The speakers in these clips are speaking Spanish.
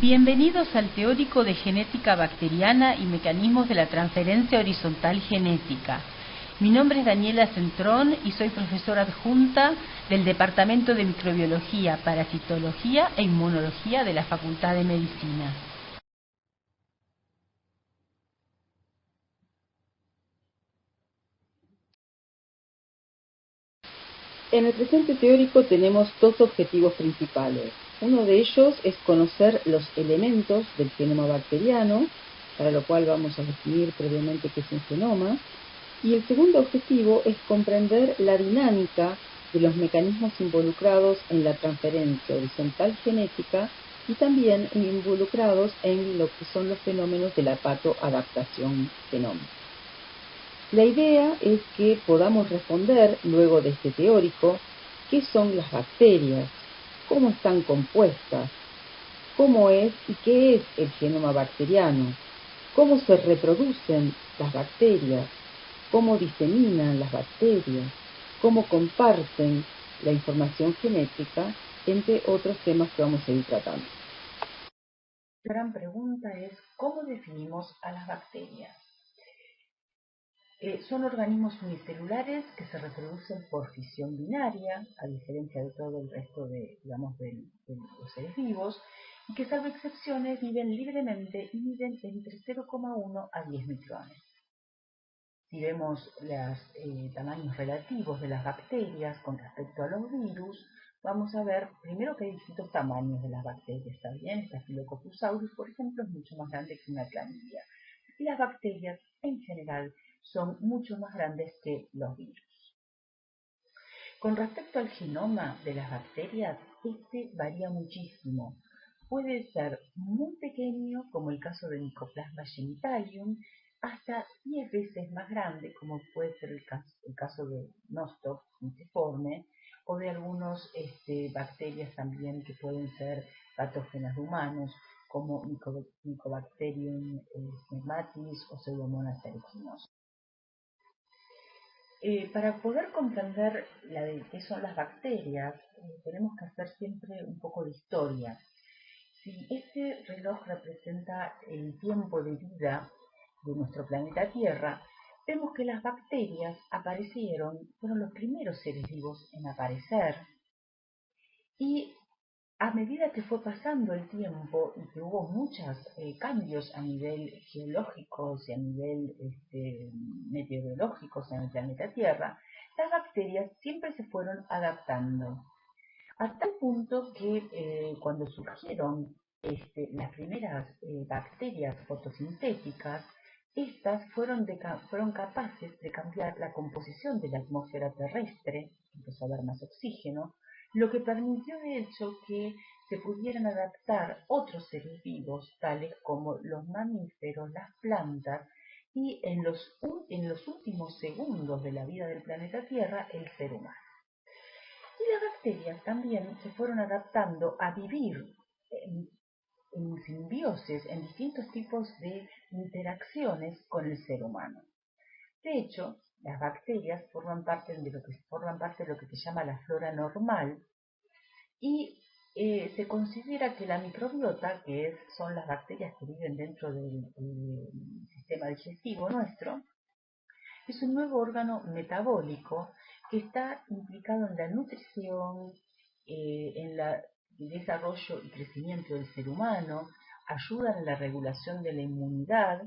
Bienvenidos al teórico de genética bacteriana y mecanismos de la transferencia horizontal genética. Mi nombre es Daniela Centrón y soy profesora adjunta del Departamento de Microbiología, Parasitología e Inmunología de la Facultad de Medicina. En el presente teórico tenemos dos objetivos principales. Uno de ellos es conocer los elementos del genoma bacteriano, para lo cual vamos a definir previamente qué es un genoma. Y el segundo objetivo es comprender la dinámica de los mecanismos involucrados en la transferencia horizontal genética y también involucrados en lo que son los fenómenos de la patoadaptación genómica. La idea es que podamos responder, luego de este teórico, qué son las bacterias, cómo están compuestas, cómo es y qué es el genoma bacteriano, cómo se reproducen las bacterias, cómo diseminan las bacterias, cómo comparten la información genética, entre otros temas que vamos a ir tratando. La gran pregunta es, ¿cómo definimos a las bacterias? Son organismos unicelulares que se reproducen por fisión binaria, a diferencia de todo el resto de los seres vivos, y que salvo excepciones viven libremente y miden entre 0,1 a 10 micrones. Si vemos los tamaños relativos de las bacterias con respecto a los virus, vamos a ver primero que hay distintos tamaños de las bacterias, ¿está bien? Staphylococcus aureus, por ejemplo, es mucho más grande que una clamidia. Y las bacterias, en general, son mucho más grandes que los virus. Con respecto al genoma de las bacterias, este varía muchísimo. Puede ser muy pequeño, como el caso de Mycoplasma genitalium, hasta 10 veces más grande, como puede ser el caso de Nostoc puntiforme, o de algunas bacterias también que pueden ser patógenas de humanos, como Mycobacterium pneumatis o Pseudomonas aeruginosa. Para poder comprender qué son las bacterias, tenemos que hacer siempre un poco de historia. Si este reloj representa el tiempo de vida de nuestro planeta Tierra, vemos que las bacterias fueron los primeros seres vivos en aparecer, y a medida que fue pasando el tiempo y que hubo muchos cambios a nivel geológicos y a nivel meteorológicos en el planeta Tierra, las bacterias siempre se fueron adaptando. A tal punto que cuando surgieron las primeras bacterias fotosintéticas, estas fueron capaces de cambiar la composición de la atmósfera terrestre, empezó a haber más oxígeno, lo que permitió de hecho que se pudieran adaptar otros seres vivos, tales como los mamíferos, las plantas y en los últimos segundos de la vida del planeta Tierra, el ser humano. Y las bacterias también se fueron adaptando a vivir en simbiosis, en distintos tipos de interacciones con el ser humano. De hecho, las bacterias forman parte de lo que se llama la flora normal, y se considera que la microbiota, son las bacterias que viven dentro del sistema digestivo nuestro, es un nuevo órgano metabólico que está implicado en la nutrición, en el desarrollo y crecimiento del ser humano, ayudan en la regulación de la inmunidad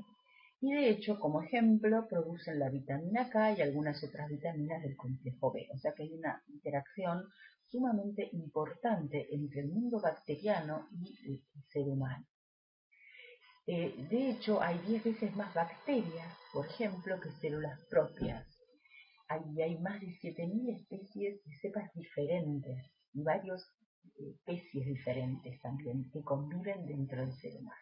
y de hecho, como ejemplo, producen la vitamina K y algunas otras vitaminas del complejo B. O sea que hay una interacción sumamente importante entre el mundo bacteriano y el ser humano. De hecho, hay 10 veces más bacterias, por ejemplo, que células propias. Hay más de 7.000 especies de cepas diferentes y varias especies diferentes también que conviven dentro del ser humano.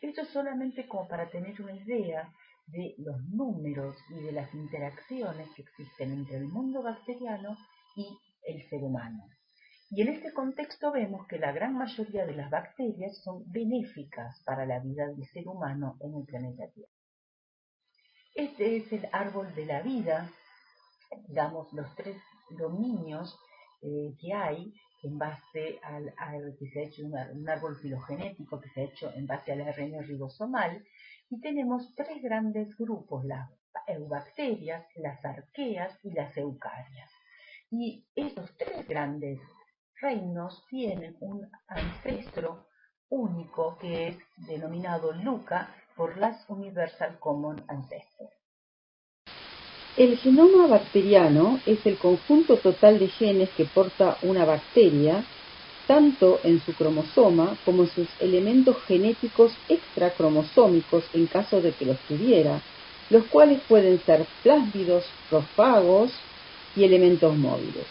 Esto es solamente como para tener una idea de los números y de las interacciones que existen entre el mundo bacteriano y el ser humano. Y en este contexto vemos que la gran mayoría de las bacterias son benéficas para la vida del ser humano en el planeta Tierra. Este es el árbol de la vida, digamos, los 3 dominios que hay en base que se ha hecho un árbol filogenético que se ha hecho en base al ARN ribosomal, y tenemos tres grandes grupos, las eubacterias, las arqueas y las eucarias. Y estos tres grandes reinos tienen un ancestro único que es denominado LUCA por las Universal Common Ancestors. El genoma bacteriano es el conjunto total de genes que porta una bacteria, tanto en su cromosoma como en sus elementos genéticos extracromosómicos en caso de que los tuviera, los cuales pueden ser plásmidos, prosfagos y elementos móviles.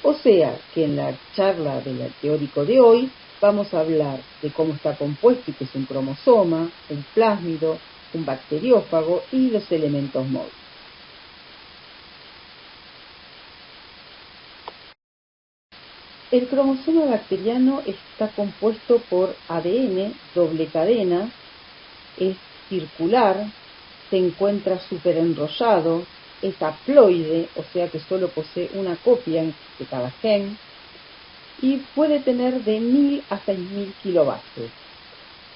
O sea que en la charla del teórico de hoy vamos a hablar de cómo está compuesto y qué es un cromosoma, un plásmido, un bacteriófago y los elementos móviles. El cromosoma bacteriano está compuesto por ADN, doble cadena, es circular, se encuentra superenrollado, es haploide, o sea que solo posee una copia de cada gen, y puede tener de 1000 a 6000 kilobases.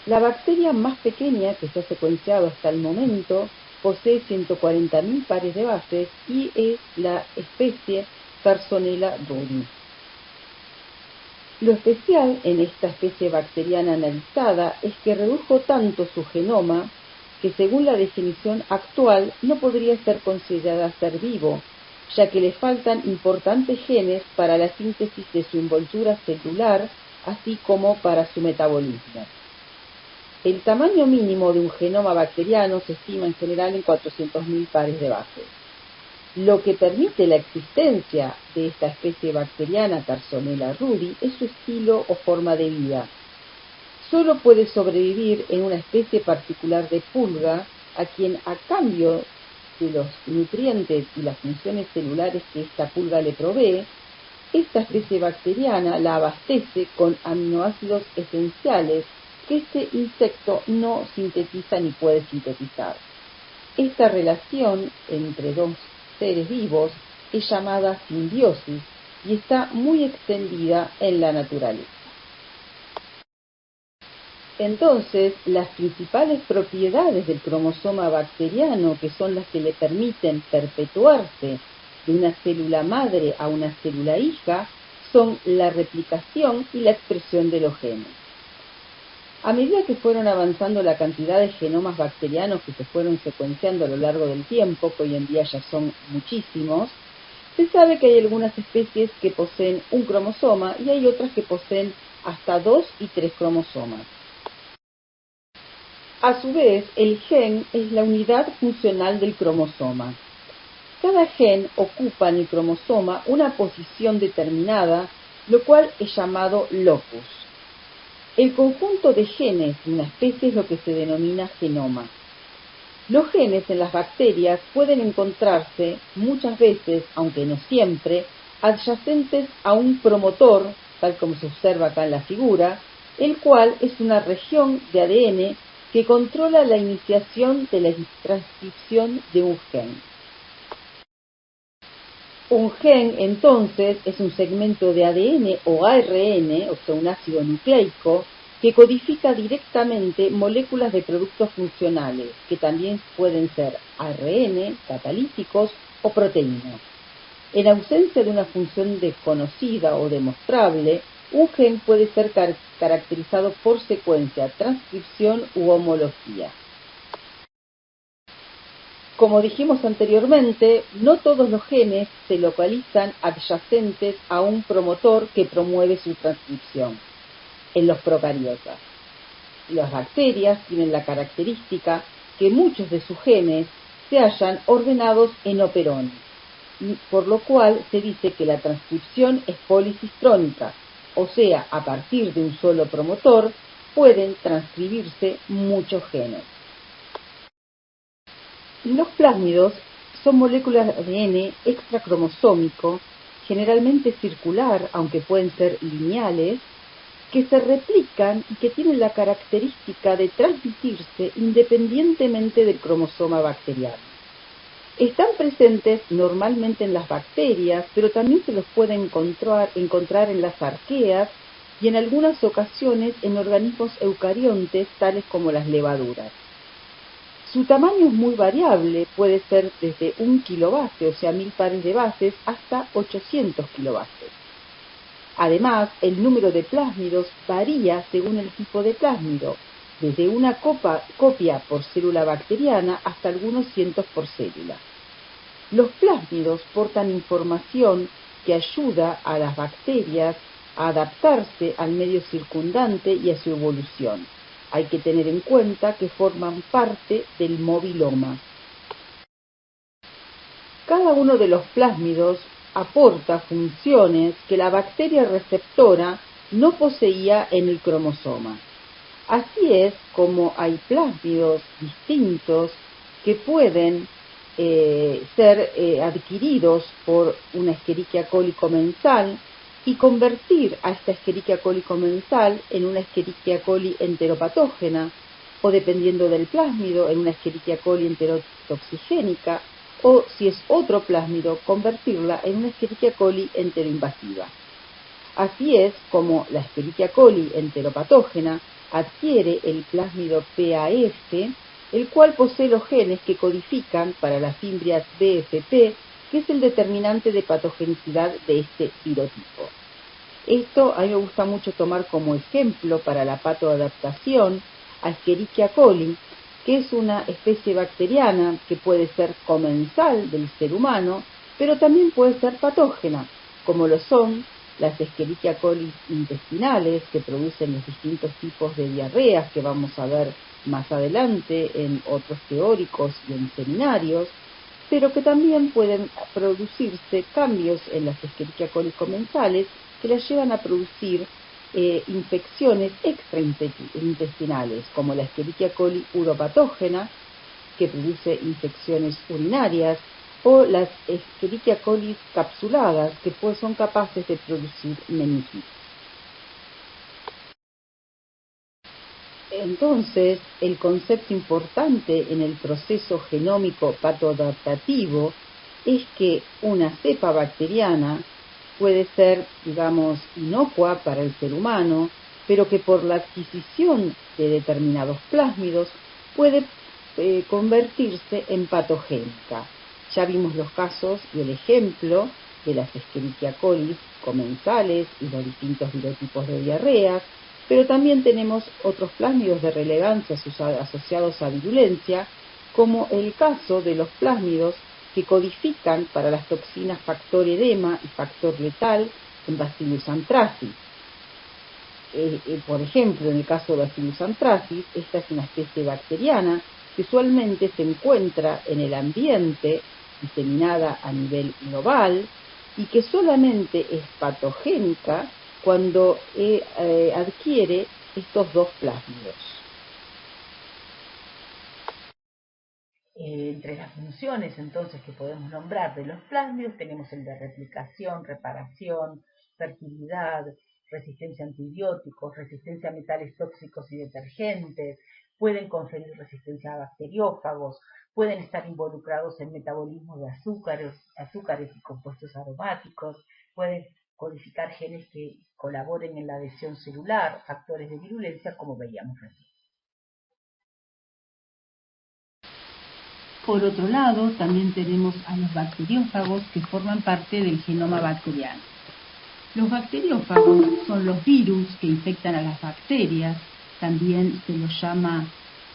La bacteria más pequeña que se ha secuenciado hasta el momento posee 140.000 pares de bases y es la especie Personella rudi. Lo especial en esta especie bacteriana analizada es que redujo tanto su genoma que según la definición actual no podría ser considerada ser vivo, ya que le faltan importantes genes para la síntesis de su envoltura celular, así como para su metabolismo. El tamaño mínimo de un genoma bacteriano se estima en general en 400.000 pares de bases. Lo que permite la existencia de esta especie bacteriana Personella rudi es su estilo o forma de vida. Solo puede sobrevivir en una especie particular de pulga, a quien a cambio de los nutrientes y las funciones celulares que esta pulga le provee, esta especie bacteriana la abastece con aminoácidos esenciales que este insecto no sintetiza ni puede sintetizar. Esta relación entre dos seres vivos es llamada simbiosis y está muy extendida en la naturaleza. Entonces, las principales propiedades del cromosoma bacteriano, que son las que le permiten perpetuarse de una célula madre a una célula hija, son la replicación y la expresión de los genes. A medida que fueron avanzando la cantidad de genomas bacterianos que se fueron secuenciando a lo largo del tiempo, que hoy en día ya son muchísimos, se sabe que hay algunas especies que poseen un cromosoma y hay otras que poseen hasta 2 y 3 cromosomas. A su vez, el gen es la unidad funcional del cromosoma. Cada gen ocupa en el cromosoma una posición determinada, lo cual es llamado locus. El conjunto de genes de una especie es lo que se denomina genoma. Los genes en las bacterias pueden encontrarse muchas veces, aunque no siempre, adyacentes a un promotor, tal como se observa acá en la figura, el cual es una región de ADN que controla la iniciación de la transcripción de un gen. Un gen, entonces, es un segmento de ADN o ARN, o sea, un ácido nucleico, que codifica directamente moléculas de productos funcionales, que también pueden ser ARN, catalíticos o proteínas. En ausencia de una función desconocida o demostrable, un gen puede ser caracterizado por secuencia, transcripción u homología. Como dijimos anteriormente, no todos los genes se localizan adyacentes a un promotor que promueve su transcripción en los procariotas. Las bacterias tienen la característica que muchos de sus genes se hallan ordenados en operones, por lo cual se dice que la transcripción es policistrónica, o sea, a partir de un solo promotor pueden transcribirse muchos genes. Los plásmidos son moléculas de ADN extracromosómico, generalmente circular, aunque pueden ser lineales, que se replican y que tienen la característica de transmitirse independientemente del cromosoma bacteriano. Están presentes normalmente en las bacterias, pero también se los puede encontrar en las arqueas y en algunas ocasiones en organismos eucariontes tales como las levaduras. Su tamaño es muy variable, puede ser desde 1 kilobase, o sea 1000 pares de bases, hasta 800 kilobases. Además, el número de plásmidos varía según el tipo de plásmido, desde una copia por célula bacteriana hasta algunos cientos por célula. Los plásmidos portan información que ayuda a las bacterias a adaptarse al medio circundante y a su evolución. Hay que tener en cuenta que forman parte del mobiloma. Cada uno de los plásmidos aporta funciones que la bacteria receptora no poseía en el cromosoma. Así es como hay plásmidos distintos que pueden ser adquiridos por una Escherichia coli comensal y convertir a esta Escherichia coli comensal en una Escherichia coli enteropatógena, o dependiendo del plásmido, en una Escherichia coli enterotoxigénica, o si es otro plásmido, convertirla en una Escherichia coli enteroinvasiva. Así es como la Escherichia coli enteropatógena adquiere el plásmido PAF, el cual posee los genes que codifican para la Fimbriat BFP, que es el determinante de patogenicidad de este virotipo. Esto a mí me gusta mucho tomar como ejemplo para la patoadaptación a Escherichia coli, que es una especie bacteriana que puede ser comensal del ser humano, pero también puede ser patógena, como lo son las Escherichia coli intestinales, que producen los distintos tipos de diarreas que vamos a ver más adelante en otros teóricos y en seminarios, pero que también pueden producirse cambios en las Escherichia coli comensales que las llevan a producir infecciones extraintestinales, como la Escherichia coli uropatógena, que produce infecciones urinarias, o las Escherichia coli capsuladas, que pues son capaces de producir meningitis. Entonces, el concepto importante en el proceso genómico patoadaptativo es que una cepa bacteriana puede ser, digamos, inocua para el ser humano, pero que por la adquisición de determinados plásmidos puede convertirse en patogénica. Ya vimos los casos y el ejemplo de las Escherichia coli comensales y los distintos virotipos de diarreas, pero también tenemos otros plásmidos de relevancia asociados a virulencia, como el caso de los plásmidos que codifican para las toxinas factor edema y factor letal en Bacillus anthracis. Por ejemplo, en el caso de Bacillus anthracis, esta es una especie bacteriana que usualmente se encuentra en el ambiente, diseminada a nivel global, y que solamente es patogénica cuando adquiere estos dos plásmidos. Entre las funciones entonces que podemos nombrar de los plásmidos tenemos el de replicación, reparación, fertilidad, resistencia a antibióticos, resistencia a metales tóxicos y detergentes, pueden conferir resistencia a bacteriófagos, pueden estar involucrados en metabolismo de azúcares y compuestos aromáticos, pueden codificar genes que colaboren en la adhesión celular, factores de virulencia, como veíamos recién. Por otro lado, también tenemos a los bacteriófagos que forman parte del genoma bacteriano. Los bacteriófagos son los virus que infectan a las bacterias, también se los llama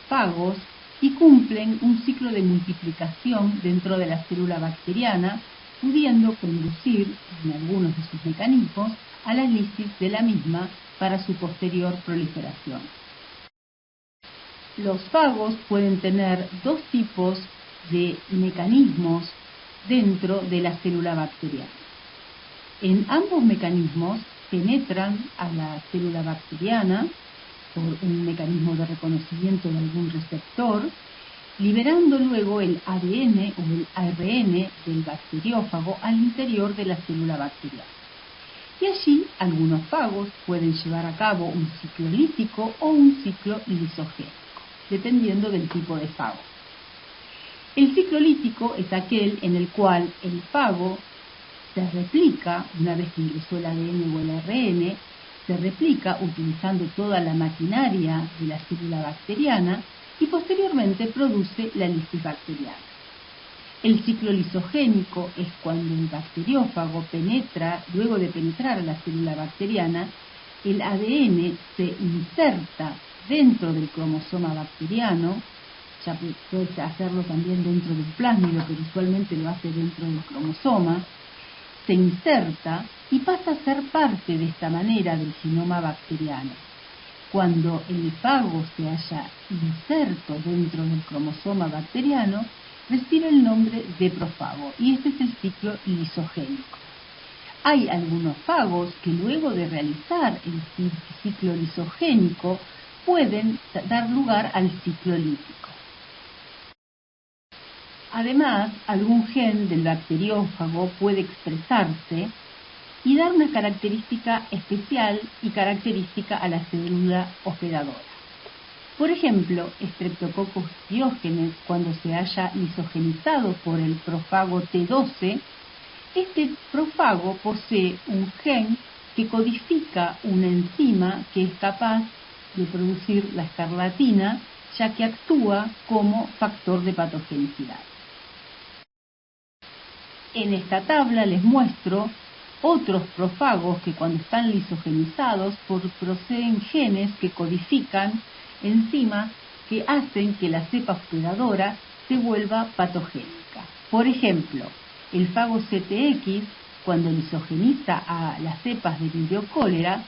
fagos, y cumplen un ciclo de multiplicación dentro de la célula bacteriana, pudiendo conducir, en algunos de sus mecanismos, a la lisis de la misma para su posterior proliferación. Los fagos pueden tener dos tipos de mecanismos dentro de la célula bacteriana. En ambos mecanismos penetran a la célula bacteriana por un mecanismo de reconocimiento de algún receptor, liberando luego el ADN o el ARN del bacteriófago al interior de la célula bacteriana. Y allí algunos fagos pueden llevar a cabo un ciclo lítico o un ciclo lisogénico, dependiendo del tipo de fago. El ciclo lítico es aquel en el cual el fago se replica, una vez que ingresó el ADN o el ARN, se replica utilizando toda la maquinaria de la célula bacteriana y posteriormente produce la lisis bacteriana. El ciclo lisogénico es cuando el bacteriófago penetra, luego de penetrar a la célula bacteriana, el ADN se inserta dentro del cromosoma bacteriano, ya puede hacerlo también dentro del plásmido, pero usualmente lo hace dentro del cromosoma, se inserta y pasa a ser parte de esta manera del genoma bacteriano. Cuando el fago se haya inserto dentro del cromosoma bacteriano, recibe el nombre de profago, y este es el ciclo lisogénico. Hay algunos fagos que luego de realizar el ciclo lisogénico pueden dar lugar al ciclo lítico. Además, algún gen del bacteriófago puede expresarse y dar una característica especial y característica a la célula hospedadora. Por ejemplo, Streptococcus pyogenes, cuando se haya lisogenizado por el profago T12, este profago posee un gen que codifica una enzima que es capaz de producir la escarlatina, ya que actúa como factor de patogenicidad. En esta tabla les muestro otros profagos que cuando están lisogenizados poseen genes que codifican enzimas que hacen que la cepa hospedadora se vuelva patogénica. Por ejemplo, el fago CTX, cuando lisogeniza a las cepas de Vibrio cholera,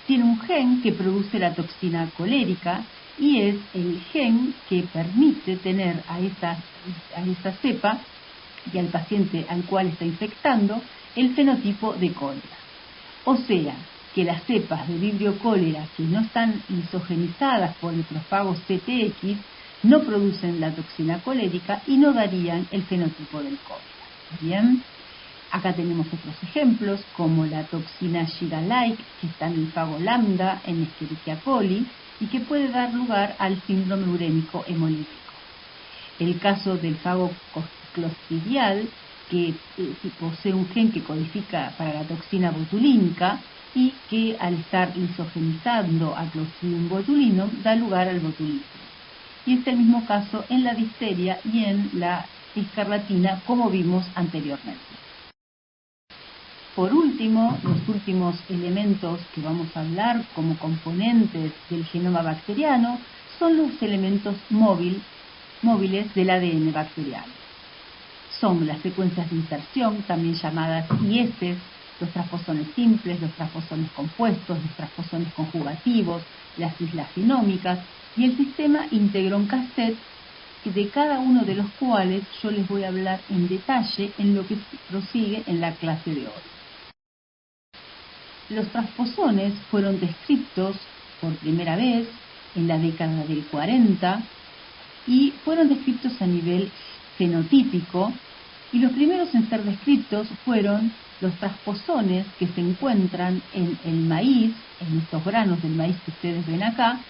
tiene un gen que produce la toxina colérica y es el gen que permite tener a esa cepa y al paciente al cual está infectando el fenotipo de cólera. O sea, que las cepas de Vibrio cholera que no están lisogenizadas por el profago CTX no producen la toxina colérica y no darían el fenotipo del cólera. Bien, acá tenemos otros ejemplos como la toxina Shira-like que está en el fago lambda en Escherichia coli y que puede dar lugar al síndrome urémico hemolítico. El caso del fago clostridial que posee un gen que codifica para la toxina botulínica y que al estar lisogenizando a Clostridium botulinum da lugar al botulismo. Y es el mismo caso en la difteria y en la escarlatina, como vimos anteriormente. Por último, los últimos elementos que vamos a hablar como componentes del genoma bacteriano son los elementos móviles del ADN bacteriano. Son las secuencias de inserción, también llamadas IS, los trasposones simples, los trasposones compuestos, los trasposones conjugativos, las islas genómicas y el sistema integron-cassette, de cada uno de los cuales yo les voy a hablar en detalle en lo que prosigue en la clase de hoy. Los trasposones fueron descritos por primera vez en la década del 40 y fueron descritos a nivel fenotípico, y los primeros en ser descritos fueron los trasposones que se encuentran en el maíz, en estos granos del maíz que ustedes ven acá,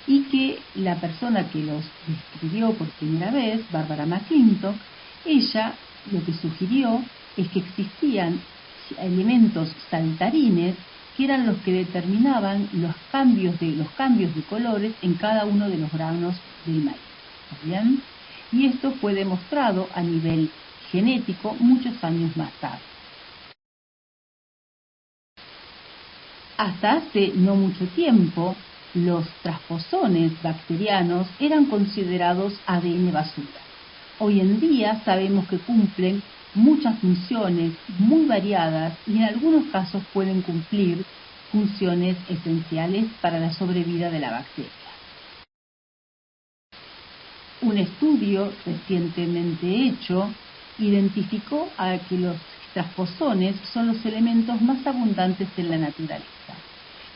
y que la persona que los describió por primera vez, Barbara McClintock, ella lo que sugirió es que existían elementos saltarines que eran los que determinaban los cambios de colores en cada uno de los granos del maíz. ¿Bien? Y esto fue demostrado a nivel genético muchos años más tarde. Hasta hace no mucho tiempo, los trasposones bacterianos eran considerados ADN basura. Hoy en día sabemos que cumplen muchas funciones muy variadas y en algunos casos pueden cumplir funciones esenciales para la sobrevida de la bacteria. Un estudio recientemente hecho identificó a que los trasposones son los elementos más abundantes en la naturaleza.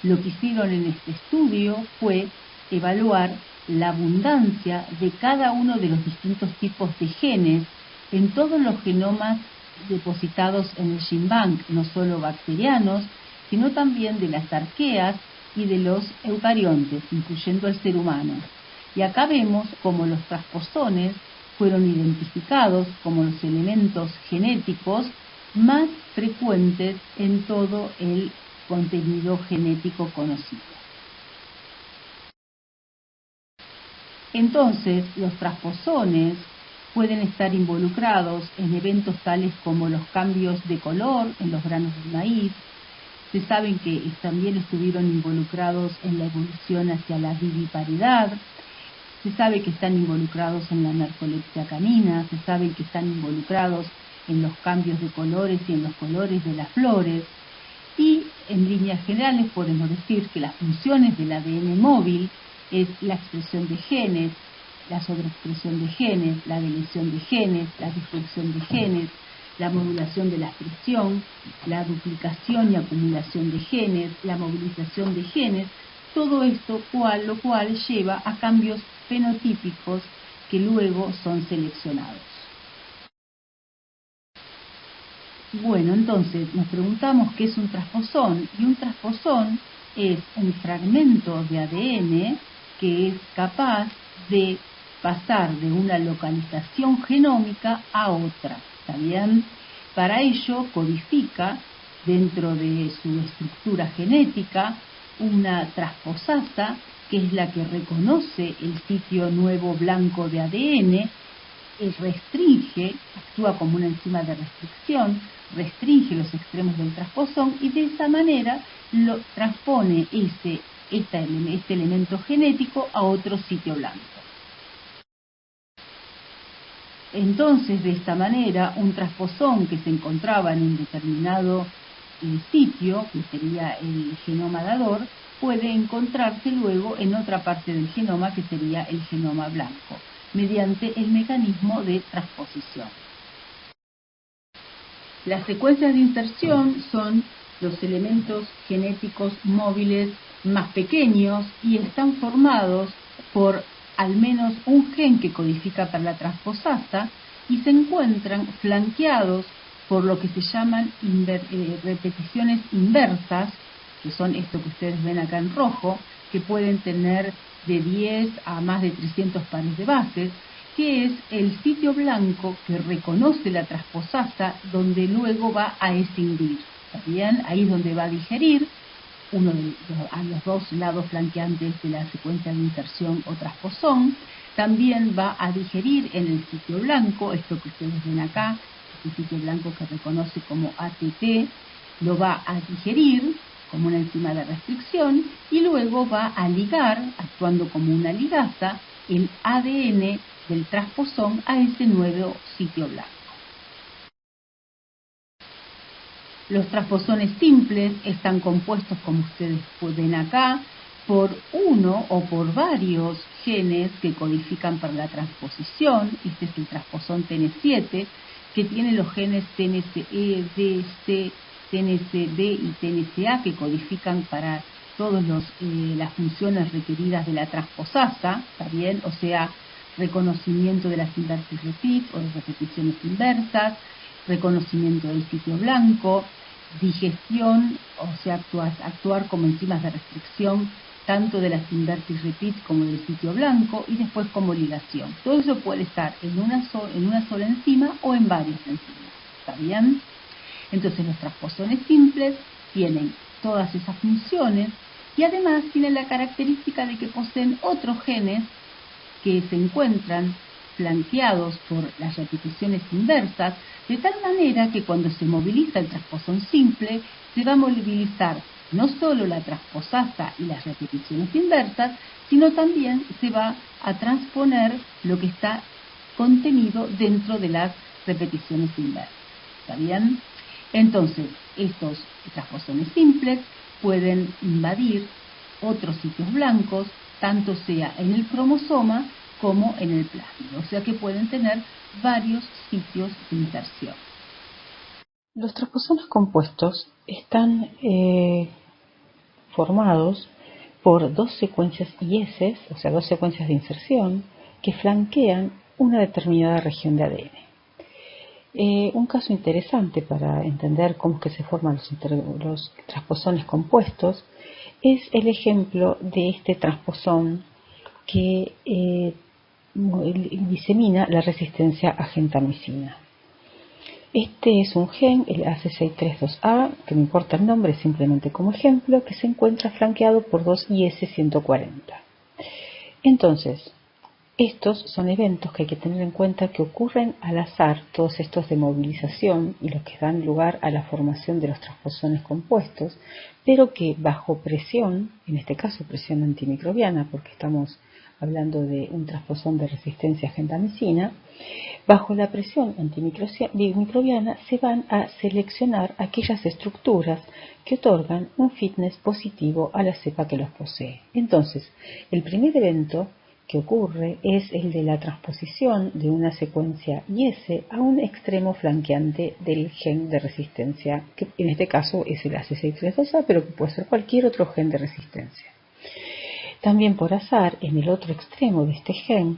Lo que hicieron en este estudio fue evaluar la abundancia de cada uno de los distintos tipos de genes en todos los genomas depositados en el GenBank, no solo bacterianos, sino también de las arqueas y de los eucariontes, incluyendo al ser humano. Y acá vemos cómo los trasposones fueron identificados como los elementos genéticos más frecuentes en todo el contenido genético conocido. Entonces, los transposones pueden estar involucrados en eventos tales como los cambios de color en los granos de maíz. Se sabe que también estuvieron involucrados en la evolución hacia la viviparidad. Se sabe que están involucrados en la narcolepsia canina. Se sabe que están involucrados en los cambios de colores y en los colores de las flores. Y en líneas generales podemos decir que las funciones del ADN móvil es la expresión de genes, la sobreexpresión de genes, la deleción de genes, la destrucción de genes, la modulación de la expresión, la duplicación y acumulación de genes, la movilización de genes, todo esto lo cual lleva a cambios fenotípicos que luego son seleccionados. Bueno, entonces nos preguntamos qué es un transposón, y un transposón es un fragmento de ADN que es capaz de pasar de una localización genómica a otra, ¿está bien? Para ello codifica dentro de su estructura genética una transposasa, que es la que reconoce el sitio nuevo blanco de ADN, y restringe, actúa como una enzima de restricción, restringe los extremos del transposón y de esa manera lo transpone este elemento genético a otro sitio blanco. Entonces, de esta manera, un transposón que se encontraba en un determinado sitio, que sería el genoma dador, puede encontrarse luego en otra parte del genoma, que sería el genoma blanco, mediante el mecanismo de transposición. Las secuencias de inserción son los elementos genéticos móviles más pequeños y están formados por al menos un gen que codifica para la transposasa y se encuentran flanqueados por lo que se llaman repeticiones inversas, que son esto que ustedes ven acá en rojo, que pueden tener de 10 a más de 300 pares de bases, que es el sitio blanco que reconoce la transposasa donde luego va a escindir. ¿Está bien? Ahí es donde va a digerir a los dos lados flanqueantes de la secuencia de inserción o transposón. También va a digerir en el sitio blanco, esto que ustedes ven acá, este sitio blanco que reconoce como ATT, lo va a digerir como una enzima de restricción y luego va a ligar, actuando como una ligasa, el ADN del transposón a ese nuevo sitio blanco. Los transposones simples están compuestos, como ustedes ven acá, por uno o por varios genes que codifican para la transposición. Este es el transposón TN7, que tiene los genes TNCE, DC, TNCD y TNCA, que codifican para todas las funciones requeridas de la transposasa, ¿está bien? O sea, reconocimiento de las inverse repeat o de repeticiones inversas, reconocimiento del sitio blanco, digestión, o sea, actuar como enzimas de restricción tanto de las inverse repeat como del sitio blanco y después como ligación. Todo eso puede estar en una sola enzima o en varias enzimas, ¿está bien? Entonces los transposones simples tienen todas esas funciones y además tienen la característica de que poseen otros genes que se encuentran flanqueados por las repeticiones inversas, de tal manera que cuando se moviliza el transposón simple, se va a movilizar no solo la transposasa y las repeticiones inversas, sino también se va a transponer lo que está contenido dentro de las repeticiones inversas. ¿Está bien? Entonces, estos transposones simples pueden invadir otros sitios blancos, tanto sea en el cromosoma como en el plásmido, o sea que pueden tener varios sitios de inserción. Los transposones compuestos están formados por dos secuencias IS, o sea, dos secuencias de inserción, que flanquean una determinada región de ADN. Un caso interesante para entender cómo es que se forman los transposones compuestos es el ejemplo de este transposón que disemina la resistencia a gentamicina. Este es un gen, el AC632A, que no importa el nombre, simplemente como ejemplo, que se encuentra flanqueado por dos IS-140. Entonces, estos son eventos que hay que tener en cuenta que ocurren al azar, todos estos de movilización y los que dan lugar a la formación de los transposones compuestos, pero que bajo presión, en este caso presión antimicrobiana, porque estamos hablando de un transposón de resistencia a gentamicina, bajo la presión antimicrobiana se van a seleccionar aquellas estructuras que otorgan un fitness positivo a la cepa que los posee. Entonces, el primer evento que ocurre es el de la transposición de una secuencia IS a un extremo flanqueante del gen de resistencia, que en este caso es el AC632A, pero que puede ser cualquier otro gen de resistencia. También por azar, en el otro extremo de este gen,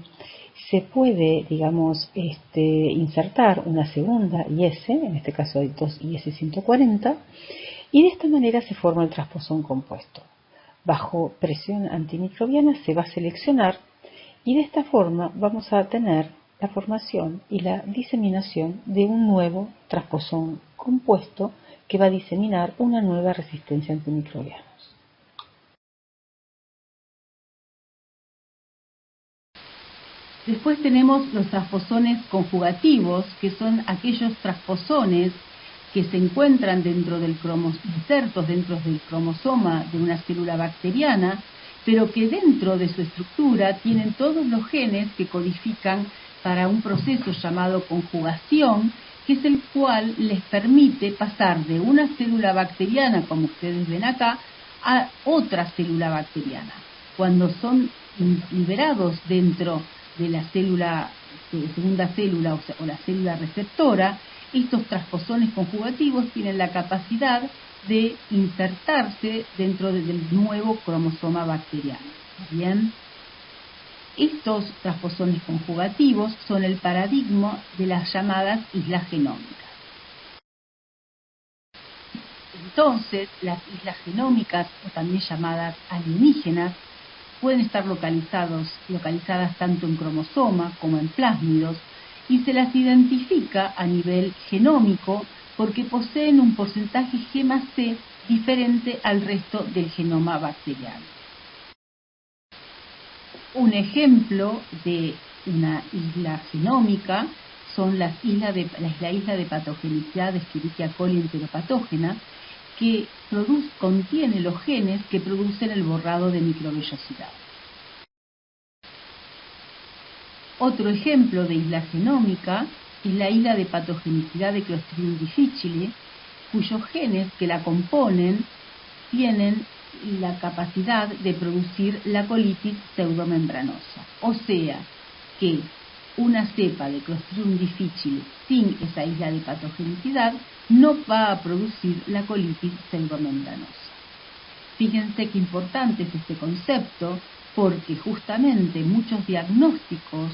se puede, insertar una segunda IS, en este caso hay dos IS-140, y de esta manera se forma el transposón compuesto. Bajo presión antimicrobiana se va a seleccionar y de esta forma vamos a tener la formación y la diseminación de un nuevo transposón compuesto que va a diseminar una nueva resistencia antimicrobiana. Después tenemos los transposones conjugativos, que son aquellos transposones que se encuentran insertos dentro del cromosoma de una célula bacteriana, pero que dentro de su estructura tienen todos los genes que codifican para un proceso llamado conjugación, que es el cual les permite pasar de una célula bacteriana, como ustedes ven acá, a otra célula bacteriana. Cuando son liberados dentro de la segunda célula o la célula receptora, estos transposones conjugativos tienen la capacidad de insertarse dentro del nuevo cromosoma bacteriano. Bien, estos transposones conjugativos son el paradigma de las llamadas islas genómicas. Entonces, las islas genómicas, o también llamadas alienígenas, pueden estar localizadas tanto en cromosoma como en plásmidos, y se las identifica a nivel genómico porque poseen un porcentaje G más C diferente al resto del genoma bacteriano. Un ejemplo de una isla genómica son la isla de patogenicidad de Escherichia coli enteropatógena, que contiene los genes que producen el borrado de microvellosidad. Otro ejemplo de isla genómica es la isla de patogenicidad de Clostridium difficile, cuyos genes que la componen tienen la capacidad de producir la colitis pseudomembranosa. O sea, que una cepa de Clostridium difficile sin esa isla de patogenicidad no va a producir la colitis pseudomembranosa. Fíjense qué importante es este concepto, porque justamente muchos diagnósticos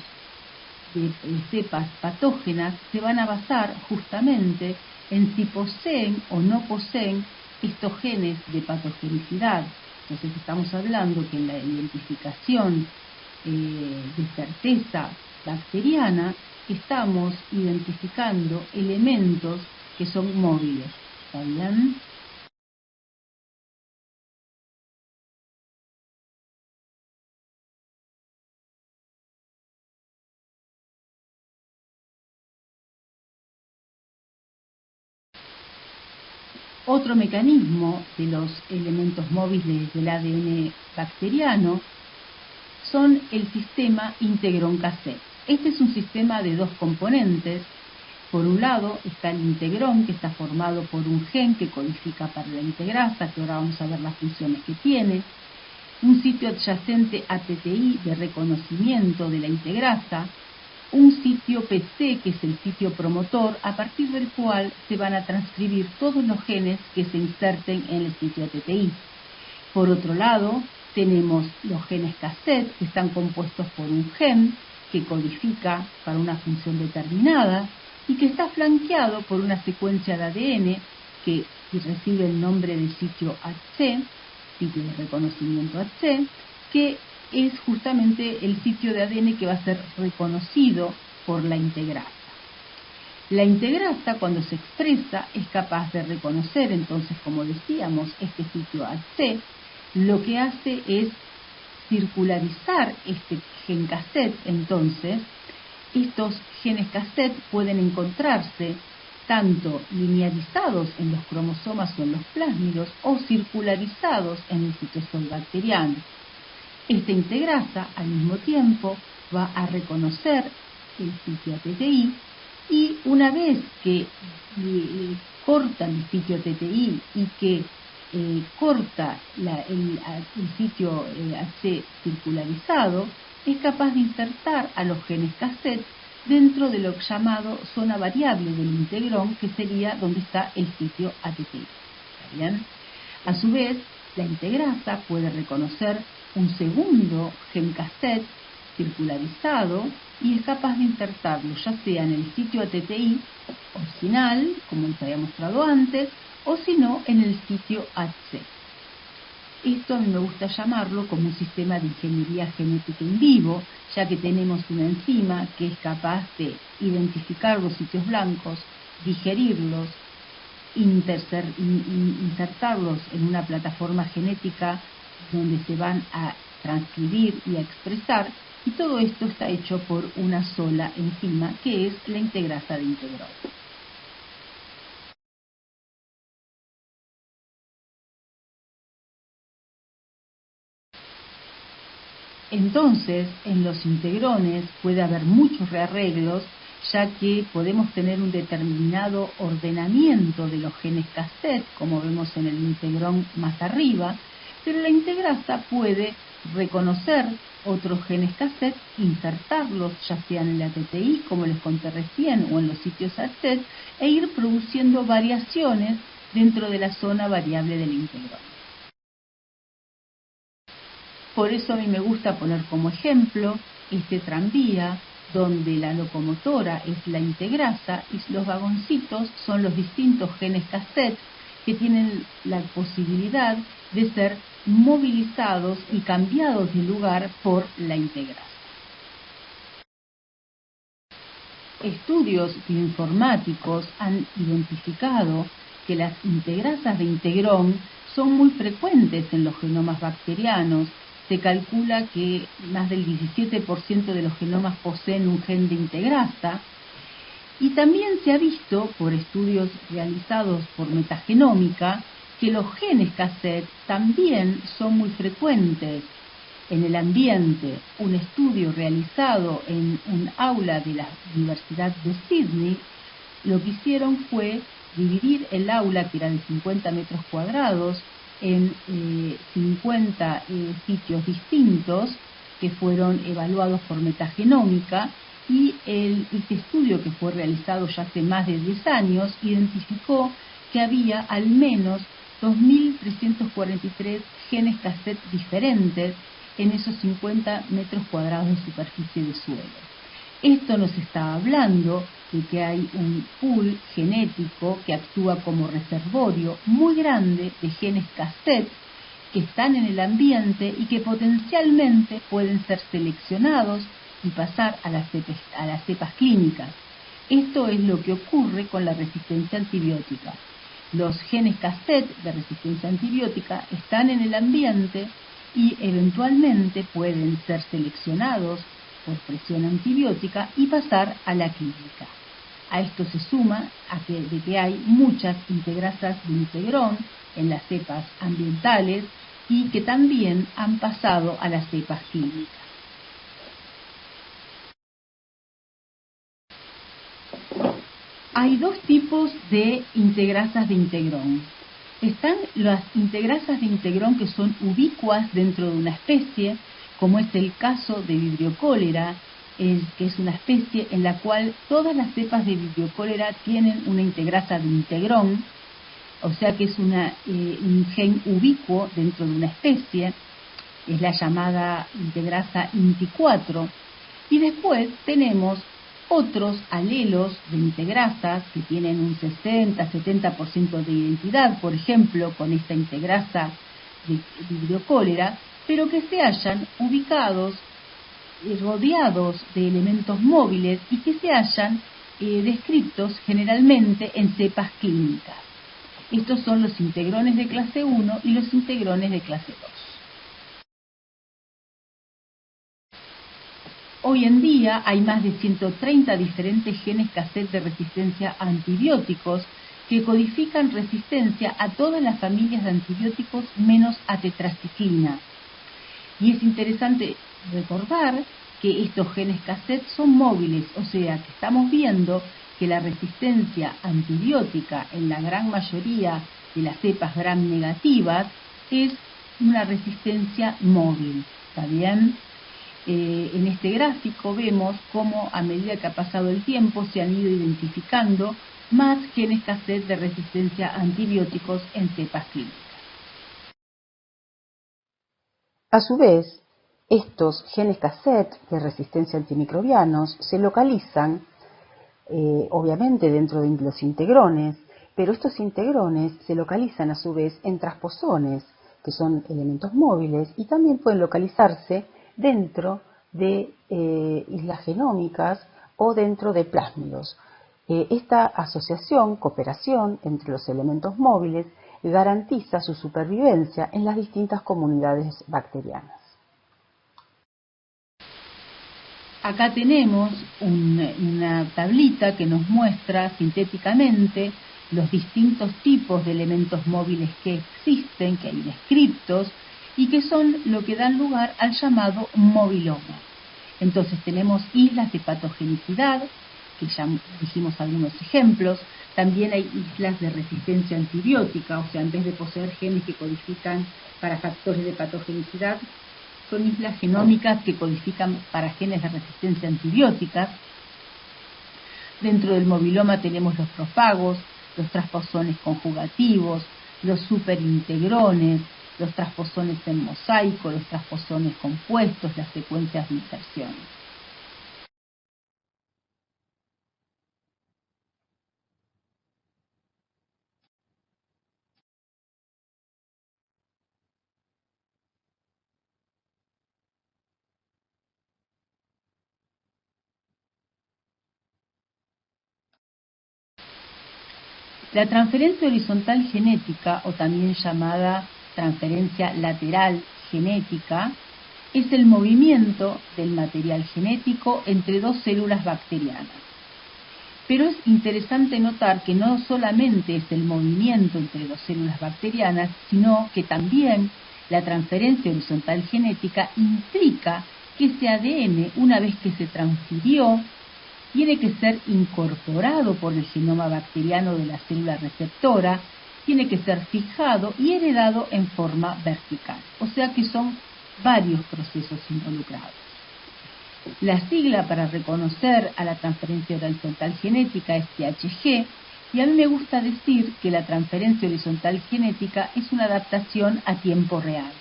de cepas patógenas se van a basar justamente en si poseen o no poseen estos genes de patogenicidad. Entonces estamos hablando que en la identificación de certeza bacteriana estamos identificando elementos que son móviles. ¿Está bien? Otro mecanismo de los elementos móviles del ADN bacteriano son el sistema integrón cassette. Este es un sistema de dos componentes. Por un lado está el integrón, que está formado por un gen que codifica para la integrasa, que ahora vamos a ver las funciones que tiene, un sitio adyacente a TTI de reconocimiento de la integrasa, un sitio PC, que es el sitio promotor, a partir del cual se van a transcribir todos los genes que se inserten en el sitio TTI. Por otro lado, tenemos los genes cassette, que están compuestos por un gen que codifica para una función determinada y que está flanqueado por una secuencia de ADN que recibe el nombre de sitio HC, sitio de reconocimiento HC, que es justamente el sitio de ADN que va a ser reconocido por la integrasa. La integrasa, cuando se expresa, es capaz de reconocer, entonces, como decíamos, este sitio AC. Lo que hace es circularizar este gen cassette. Entonces, estos genes cassette pueden encontrarse tanto linearizados en los cromosomas o en los plásmidos o circularizados en el citosol bacteriano. Esta integrasa, al mismo tiempo, va a reconocer el sitio TTI, y una vez que corta el sitio TTI y que corta el sitio AC circularizado, es capaz de insertar a los genes cassette dentro de lo llamado zona variable del integrón, que sería donde está el sitio ATTI. ¿Está bien? A su vez, la integrasa puede reconocer un segundo gen cassette circularizado y es capaz de insertarlo ya sea en el sitio ATTI original, como les había mostrado antes, o si no en el sitio AC. Esto a mí me gusta llamarlo como un sistema de ingeniería genética in vivo, ya que tenemos una enzima que es capaz de identificar los sitios blancos, digerirlos, insertarlos en una plataforma genética donde se van a transcribir y a expresar, y todo esto está hecho por una sola enzima, que es la integrasa de integrón. Entonces, en los integrones puede haber muchos rearreglos, ya que podemos tener un determinado ordenamiento de los genes cassette, como vemos en el integrón más arriba, pero la integrasa puede reconocer otros genes cassette, insertarlos ya sea en el ATTI, como les conté recién, o en los sitios ACET, e ir produciendo variaciones dentro de la zona variable del integrón. Por eso a mí me gusta poner como ejemplo este tranvía, donde la locomotora es la integrasa y los vagoncitos son los distintos genes cassette que tienen la posibilidad de ser movilizados y cambiados de lugar por la integrasa. Estudios bioinformáticos han identificado que las integrasas de integrón son muy frecuentes en los genomas bacterianos. Se calcula que más del 17% de los genomas poseen un gen de integrasa, y también se ha visto por estudios realizados por metagenómica que los genes cassette también son muy frecuentes en el ambiente. Un estudio realizado en un aula de la Universidad de Sydney, lo que hicieron fue dividir el aula, que era de 50 metros cuadrados, en 50 sitios distintos que fueron evaluados por metagenómica, y este estudio, que fue realizado ya hace más de 10 años, identificó que había al menos 2.343 genes cassette diferentes en esos 50 metros cuadrados de superficie de suelo. Esto nos está hablando de que hay un pool genético que actúa como reservorio muy grande de genes cassette que están en el ambiente y que potencialmente pueden ser seleccionados y pasar a las cepas clínicas. Esto es lo que ocurre con la resistencia antibiótica. Los genes cassette de resistencia antibiótica están en el ambiente y eventualmente pueden ser seleccionados por presión antibiótica y pasar a la clínica. A esto se suma de que hay muchas integrasas de integrón en las cepas ambientales y que también han pasado a las cepas clínicas. Hay dos tipos de integrasas de integrón. Están las integrasas de integrón que son ubicuas dentro de una especie, como es el caso de Vibrio cholera, que es una especie en la cual todas las cepas de Vibrio cholera tienen una integrasa de integrón, o sea que es un gen ubicuo dentro de una especie, es la llamada integrasa INT4, y después tenemos otros alelos de integrasas que tienen un 60-70% de identidad, por ejemplo, con esta integrasa de Vibrio cholera, pero que se hallan ubicados, rodeados de elementos móviles y que se hallan descritos generalmente en cepas clínicas. Estos son los integrones de clase 1 y los integrones de clase 2. Hoy en día hay más de 130 diferentes genes cassette de resistencia a antibióticos que codifican resistencia a todas las familias de antibióticos menos a tetraciclina. Y es interesante recordar que estos genes cassette son móviles, o sea que estamos viendo que la resistencia antibiótica en la gran mayoría de las cepas gram negativas es una resistencia móvil, ¿está bien? En este gráfico vemos cómo a medida que ha pasado el tiempo se han ido identificando más genes cassette de resistencia a antibióticos en cepas clínicas. A su vez, estos genes cassette de resistencia a antimicrobianos se localizan, obviamente, dentro de los integrones, pero estos integrones se localizan a su vez en transposones, que son elementos móviles, y también pueden localizarse dentro de islas genómicas o dentro de plásmidos. Esta asociación, cooperación entre los elementos móviles, garantiza su supervivencia en las distintas comunidades bacterianas. Acá tenemos una tablita que nos muestra sintéticamente los distintos tipos de elementos móviles que existen, que hay descriptos, y que son lo que dan lugar al llamado moviloma. Entonces tenemos islas de patogenicidad, que ya dijimos algunos ejemplos. También hay islas de resistencia antibiótica, o sea, en vez de poseer genes que codifican para factores de patogenicidad, son islas genómicas que codifican para genes de resistencia antibiótica. Dentro del moviloma tenemos los profagos, los transposones conjugativos, los superintegrones, los transposones en mosaico, los transposones compuestos, las secuencias de inserción. La transferencia horizontal genética, o también llamada transferencia lateral genética, es el movimiento del material genético entre dos células bacterianas. Pero es interesante notar que no solamente es el movimiento entre dos células bacterianas, sino que también la transferencia horizontal genética implica que ese ADN, una vez que se transfirió, tiene que ser incorporado por el genoma bacteriano de la célula receptora, tiene que ser fijado y heredado en forma vertical. O sea que son varios procesos involucrados. La sigla para reconocer a la transferencia horizontal genética es THG, y a mí me gusta decir que la transferencia horizontal genética es una adaptación a tiempo real.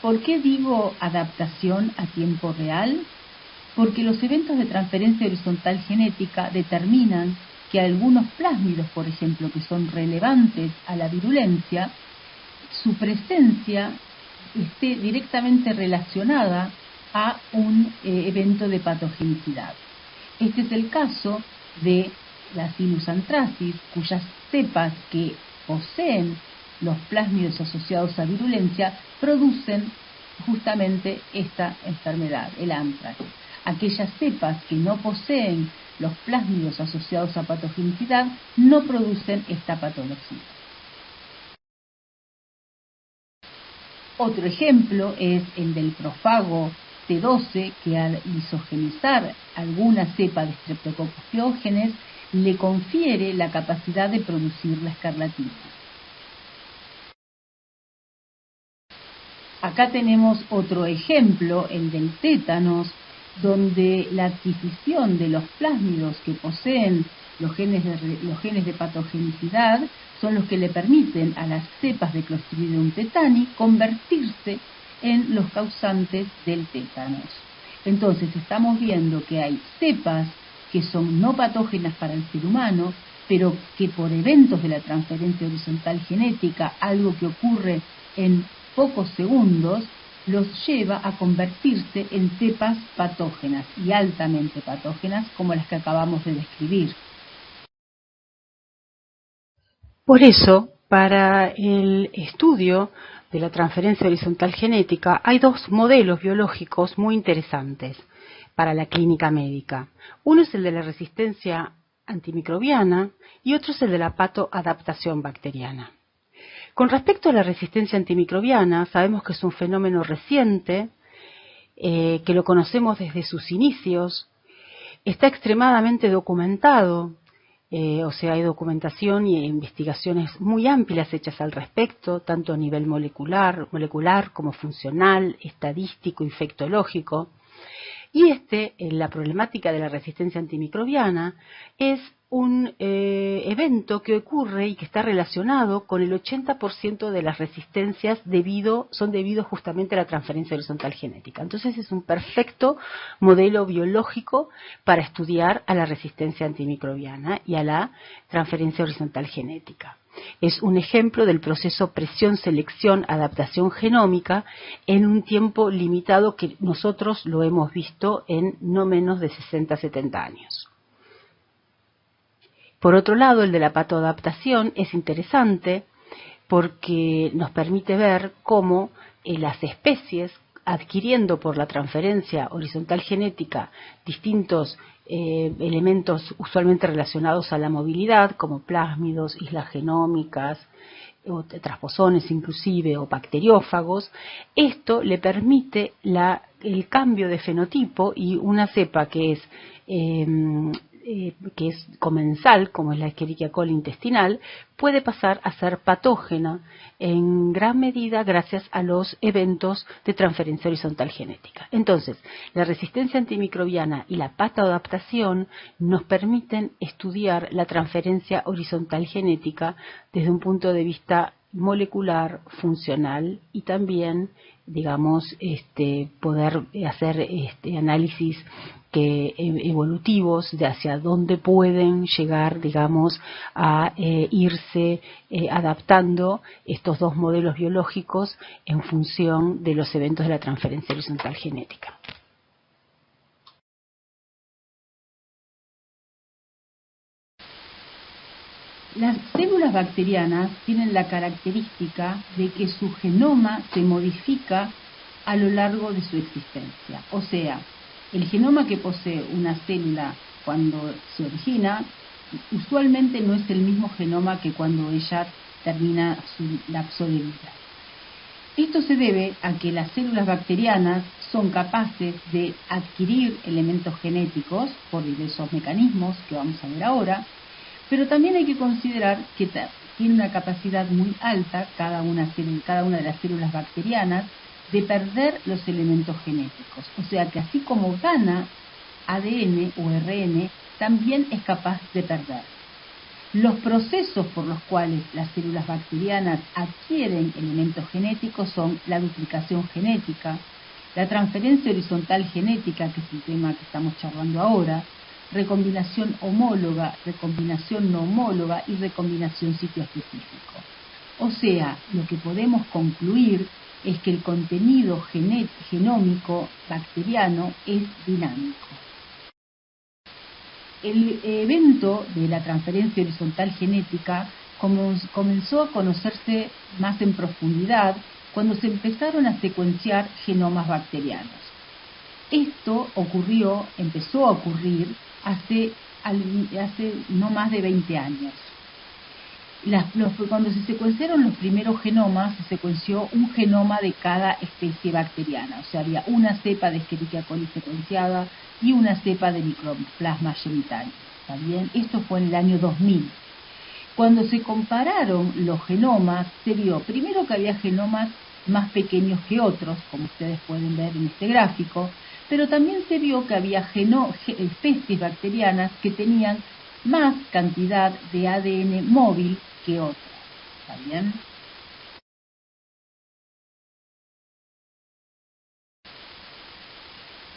¿Por qué digo adaptación a tiempo real? Porque los eventos de transferencia horizontal genética determinan que algunos plásmidos, por ejemplo, que son relevantes a la virulencia, su presencia esté directamente relacionada a un evento de patogenicidad. Este es el caso de la Sinus anthracis, cuyas cepas que poseen los plásmidos asociados a virulencia producen justamente esta enfermedad, el anthrax. Aquellas cepas que no poseen los plásmidos asociados a patogenicidad no producen esta patología. Otro ejemplo es el del profago T12, que al isogenizar alguna cepa de Streptococcus pyogenes le confiere la capacidad de producir la escarlatina. Acá tenemos otro ejemplo, el del tétanos, donde la adquisición de los plásmidos que poseen los genes de patogenicidad son los que le permiten a las cepas de Clostridium tetani convertirse en los causantes del tétanos. Entonces estamos viendo que hay cepas que son no patógenas para el ser humano, pero que por eventos de la transferencia horizontal genética, algo que ocurre en pocos segundos los lleva a convertirse en cepas patógenas y altamente patógenas como las que acabamos de describir. Por eso, para el estudio de la transferencia horizontal genética hay dos modelos biológicos muy interesantes para la clínica médica. Uno es el de la resistencia antimicrobiana y otro es el de la patoadaptación bacteriana. Con respecto a la resistencia antimicrobiana, sabemos que es un fenómeno reciente, que lo conocemos desde sus inicios, está extremadamente documentado, o sea, hay documentación y investigaciones muy amplias hechas al respecto, tanto a nivel molecular como funcional, estadístico, infectológico. Y la problemática de la resistencia antimicrobiana es un evento que ocurre y que está relacionado con el 80% de las resistencias son debido justamente a la transferencia horizontal genética. Entonces es un perfecto modelo biológico para estudiar a la resistencia antimicrobiana y a la transferencia horizontal genética. Es un ejemplo del proceso presión-selección-adaptación genómica en un tiempo limitado que nosotros lo hemos visto en no menos de 60-70 años. Por otro lado, el de la patoadaptación es interesante porque nos permite ver cómo las especies, adquiriendo por la transferencia horizontal genética distintos elementos usualmente relacionados a la movilidad, como plásmidos, islas genómicas, o transposones inclusive, o bacteriófagos, esto le permite el cambio de fenotipo y una cepa que es comensal, como es la Escherichia coli intestinal, puede pasar a ser patógena en gran medida gracias a los eventos de transferencia horizontal genética. Entonces, la resistencia antimicrobiana y la patoadaptación nos permiten estudiar la transferencia horizontal genética desde un punto de vista molecular, funcional y también, digamos, poder hacer análisis evolutivos de hacia dónde pueden llegar, digamos, a irse adaptando estos dos modelos biológicos en función de los eventos de la transferencia horizontal genética. Las células bacterianas tienen la característica de que su genoma se modifica a lo largo de su existencia. O sea, el genoma que posee una célula cuando se origina usualmente no es el mismo genoma que cuando ella termina su lapso de vida. Esto se debe a que las células bacterianas son capaces de adquirir elementos genéticos por diversos mecanismos que vamos a ver ahora, pero también hay que considerar que tiene una capacidad muy alta cada una de las células bacterianas de perder los elementos genéticos. O sea que así como gana ADN o RN, también es capaz de perder. Los procesos por los cuales las células bacterianas adquieren elementos genéticos son la duplicación genética, la transferencia horizontal genética, que es el tema que estamos charlando ahora, recombinación homóloga, recombinación no homóloga y recombinación sitioespecífico. O sea, lo que podemos concluir es que el contenido genómico bacteriano es dinámico. El evento de la transferencia horizontal genética comenzó a conocerse más en profundidad cuando se empezaron a secuenciar genomas bacterianos. Esto empezó a ocurrir hace no más de 20 años. Cuando se secuenciaron los primeros genomas, se secuenció un genoma de cada especie bacteriana. O sea, había una cepa de Escherichia coli secuenciada y una cepa de Mycoplasma genitalium. ¿Está bien? Esto fue en el año 2000. Cuando se compararon los genomas, se vio primero que había genomas más pequeños que otros, como ustedes pueden ver en este gráfico, pero también se vio que había especies bacterianas que tenían más cantidad de ADN móvil que otras. ¿Está bien?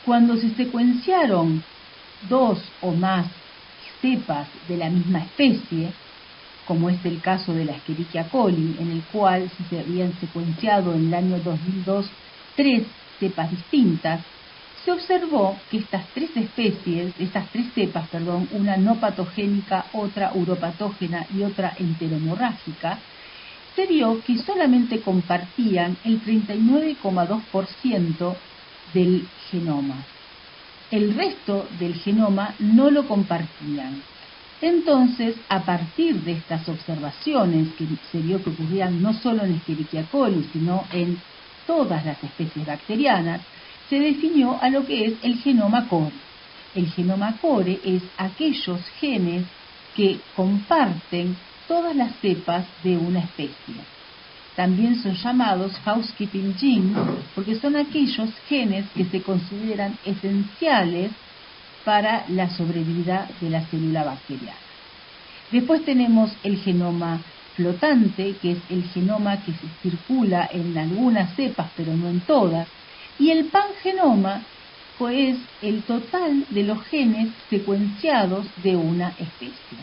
Cuando se secuenciaron dos o más cepas de la misma especie, como es el caso de la Escherichia coli, en el cual se habían secuenciado en el año 2002 tres cepas distintas, se observó que estas tres cepas, una no patogénica, otra uropatógena y otra enteromorrágica, se vio que solamente compartían el 39,2% del genoma. El resto del genoma no lo compartían. Entonces, a partir de estas observaciones que se vio que ocurrían no solo en Escherichia coli, sino en todas las especies bacterianas, se definió a lo que es el genoma core. El genoma core es aquellos genes que comparten todas las cepas de una especie. También son llamados housekeeping genes porque son aquellos genes que se consideran esenciales para la sobrevida de la célula bacteriana. Después tenemos el genoma flotante, que es el genoma que se circula en algunas cepas, pero no en todas, y el pangenoma, pues el total de los genes secuenciados de una especie.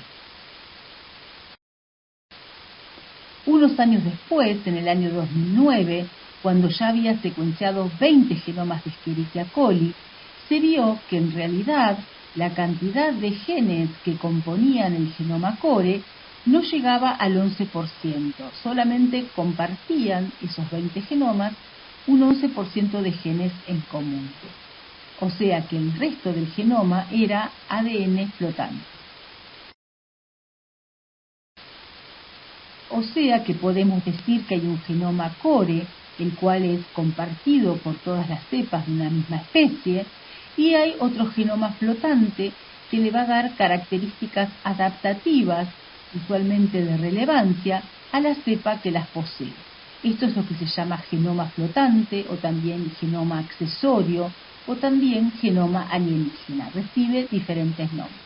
Unos años después, en el año 2009, cuando ya había secuenciado 20 genomas de Escherichia coli, se vio que en realidad la cantidad de genes que componían el genoma core no llegaba al 11%, solamente compartían esos 20 genomas un 11% de genes en común. O sea que el resto del genoma era ADN flotante. O sea que podemos decir que hay un genoma core, el cual es compartido por todas las cepas de una misma especie, y hay otro genoma flotante que le va a dar características adaptativas, usualmente de relevancia, a la cepa que las posee. Esto es lo que se llama genoma flotante, o también genoma accesorio, o también genoma alienígena. Recibe diferentes nombres.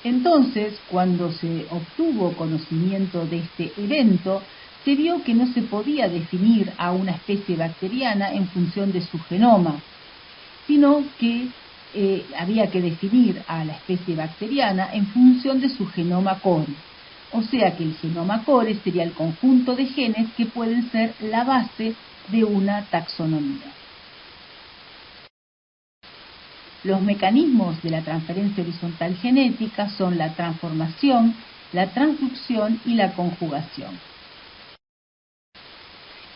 Entonces, cuando se obtuvo conocimiento de este evento, se vio que no se podía definir a una especie bacteriana en función de su genoma, sino que había que definir a la especie bacteriana en función de su genoma core. O sea que el genoma core sería el conjunto de genes que pueden ser la base de una taxonomía. Los mecanismos de la transferencia horizontal genética son la transformación, la transducción y la conjugación.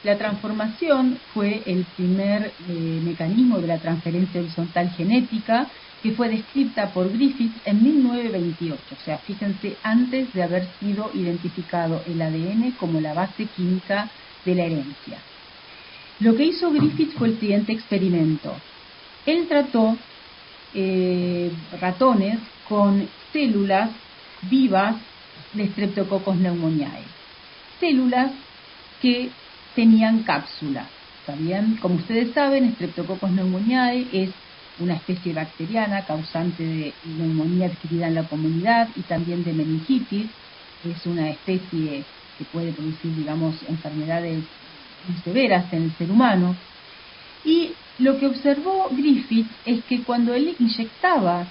La transformación fue el primer mecanismo de la transferencia horizontal genética que fue descrita por Griffith en 1928, o sea, fíjense, antes de haber sido identificado el ADN como la base química de la herencia. Lo que hizo Griffith fue el siguiente experimento. Él trató ratones con células vivas de Streptococcus pneumoniae, células que tenían cápsula. ¿Está bien? Como ustedes saben, Streptococcus pneumoniae es una especie bacteriana causante de neumonía adquirida en la comunidad y también de meningitis. Es una especie que puede producir, digamos, enfermedades muy severas en el ser humano. Y lo que observó Griffith es que cuando él inyectaba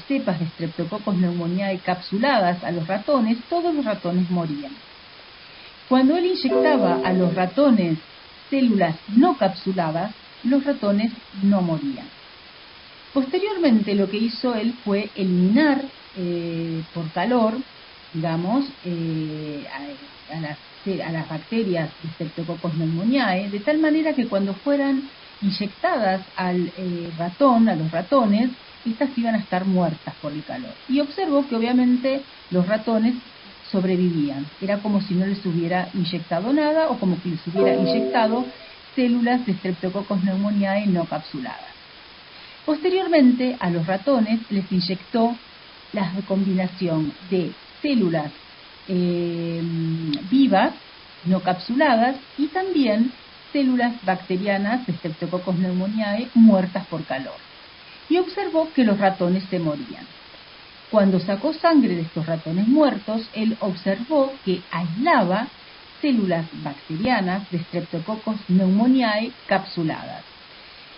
cepas de Streptococcus pneumoniae capsuladas a los ratones, todos los ratones morían. Cuando él inyectaba a los ratones células no capsuladas, los ratones no morían. Posteriormente lo que hizo él fue eliminar por calor, digamos, a las bacterias de Streptococcus pneumoniae, de tal manera que cuando fueran inyectadas al ratón, a los ratones, estas iban a estar muertas por el calor. Y observó que obviamente los ratones sobrevivían. Era como si no les hubiera inyectado nada o como si les hubiera inyectado células de Streptococcus pneumoniae no capsuladas. Posteriormente, a los ratones les inyectó la combinación de células vivas, no capsuladas, y también células bacterianas de Streptococcus pneumoniae muertas por calor. Y observó que los ratones se morían. Cuando sacó sangre de estos ratones muertos, él observó que aislaba células bacterianas de Streptococcus pneumoniae capsuladas.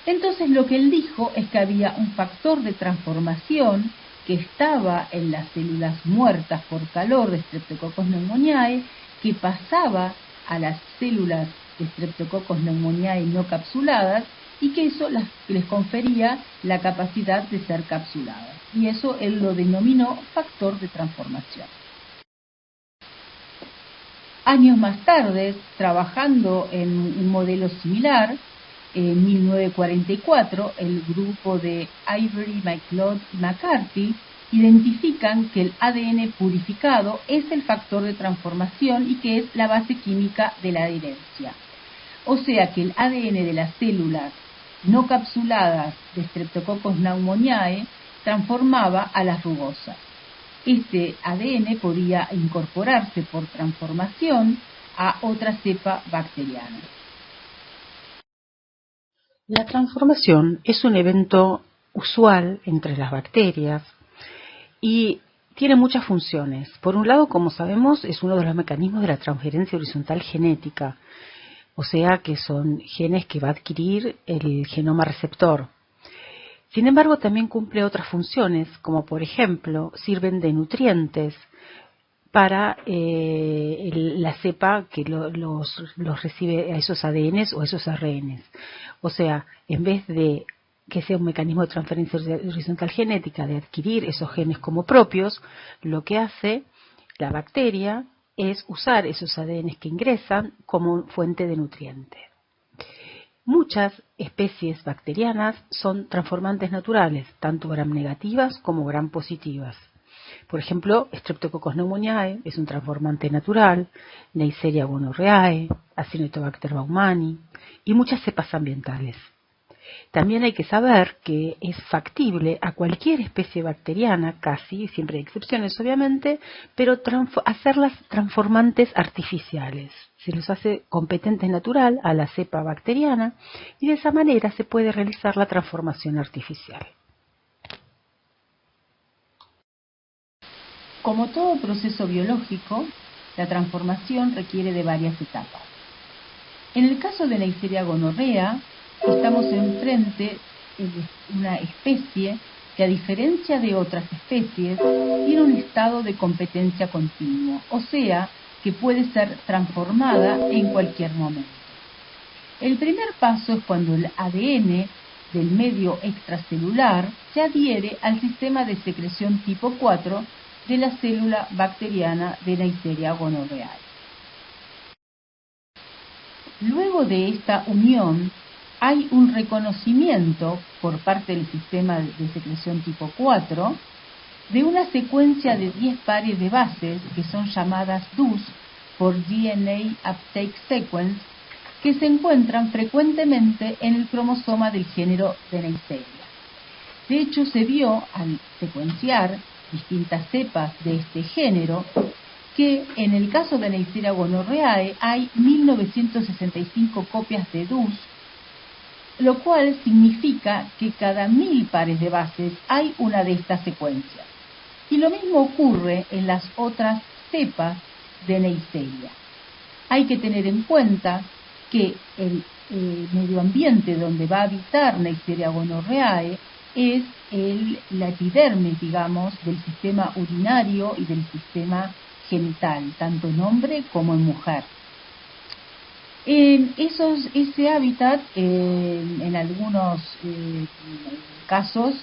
Entonces lo que él dijo es que había un factor de transformación que estaba en las células muertas por calor de Streptococcus pneumoniae, que pasaba a las células de Streptococcus pneumoniae no capsuladas y que eso les confería la capacidad de ser capsuladas. Y eso él lo denominó factor de transformación. Años más tarde, trabajando en un modelo similar, en 1944, el grupo de Ivory, McLeod y McCarthy identifican que el ADN purificado es el factor de transformación y que es la base química de la adherencia. O sea que el ADN de las células no capsuladas de Streptococcus pneumoniae transformaba a las rugosas. Este ADN podía incorporarse por transformación a otra cepa bacteriana. La transformación es un evento usual entre las bacterias y tiene muchas funciones. Por un lado, como sabemos, es uno de los mecanismos de la transferencia horizontal genética, o sea que son genes que va a adquirir el genoma receptor. Sin embargo, también cumple otras funciones, como por ejemplo, sirven de nutrientes para la cepa que los recibe a esos ADNs o a esos RNs. O sea, en vez de que sea un mecanismo de transferencia horizontal genética de adquirir esos genes como propios, lo que hace la bacteria es usar esos ADNs que ingresan como fuente de nutrientes. Muchas especies bacterianas son transformantes naturales, tanto gram negativas como gram positivas. Por ejemplo, Streptococcus pneumoniae es un transformante natural, Neisseria gonorrhoeae, Acinetobacter baumannii y muchas cepas ambientales. También hay que saber que es factible a cualquier especie bacteriana, casi, siempre hay excepciones obviamente, pero hacerlas transformantes artificiales. Se los hace competente natural a la cepa bacteriana y de esa manera se puede realizar la transformación artificial. Como todo proceso biológico, la transformación requiere de varias etapas. En el caso de Neisseria gonorrhoeae, estamos enfrente de una especie que, a diferencia de otras especies, tiene un estado de competencia continuo, o sea, que puede ser transformada en cualquier momento. El primer paso es cuando el ADN del medio extracelular se adhiere al sistema de secreción tipo 4 de la célula bacteriana de Neisseria gonorrhoeae. Luego de esta unión, hay un reconocimiento por parte del sistema de secreción tipo 4 de una secuencia de 10 pares de bases que son llamadas DUS por DNA Uptake Sequence, que se encuentran frecuentemente en el cromosoma del género de Neisseria. De hecho, se vio al secuenciar distintas cepas de este género que en el caso de Neisseria gonorrhoeae hay 1965 copias de DUS, lo cual significa que cada 1000 pares de bases hay una de estas secuencias. Y lo mismo ocurre en las otras cepas de Neisseria. Hay que tener en cuenta que el medio ambiente donde va a habitar Neisseria gonorrhoeae es la epidermis, digamos, del sistema urinario y del sistema genital, tanto en hombre como en mujer. Ese hábitat, en algunos casos,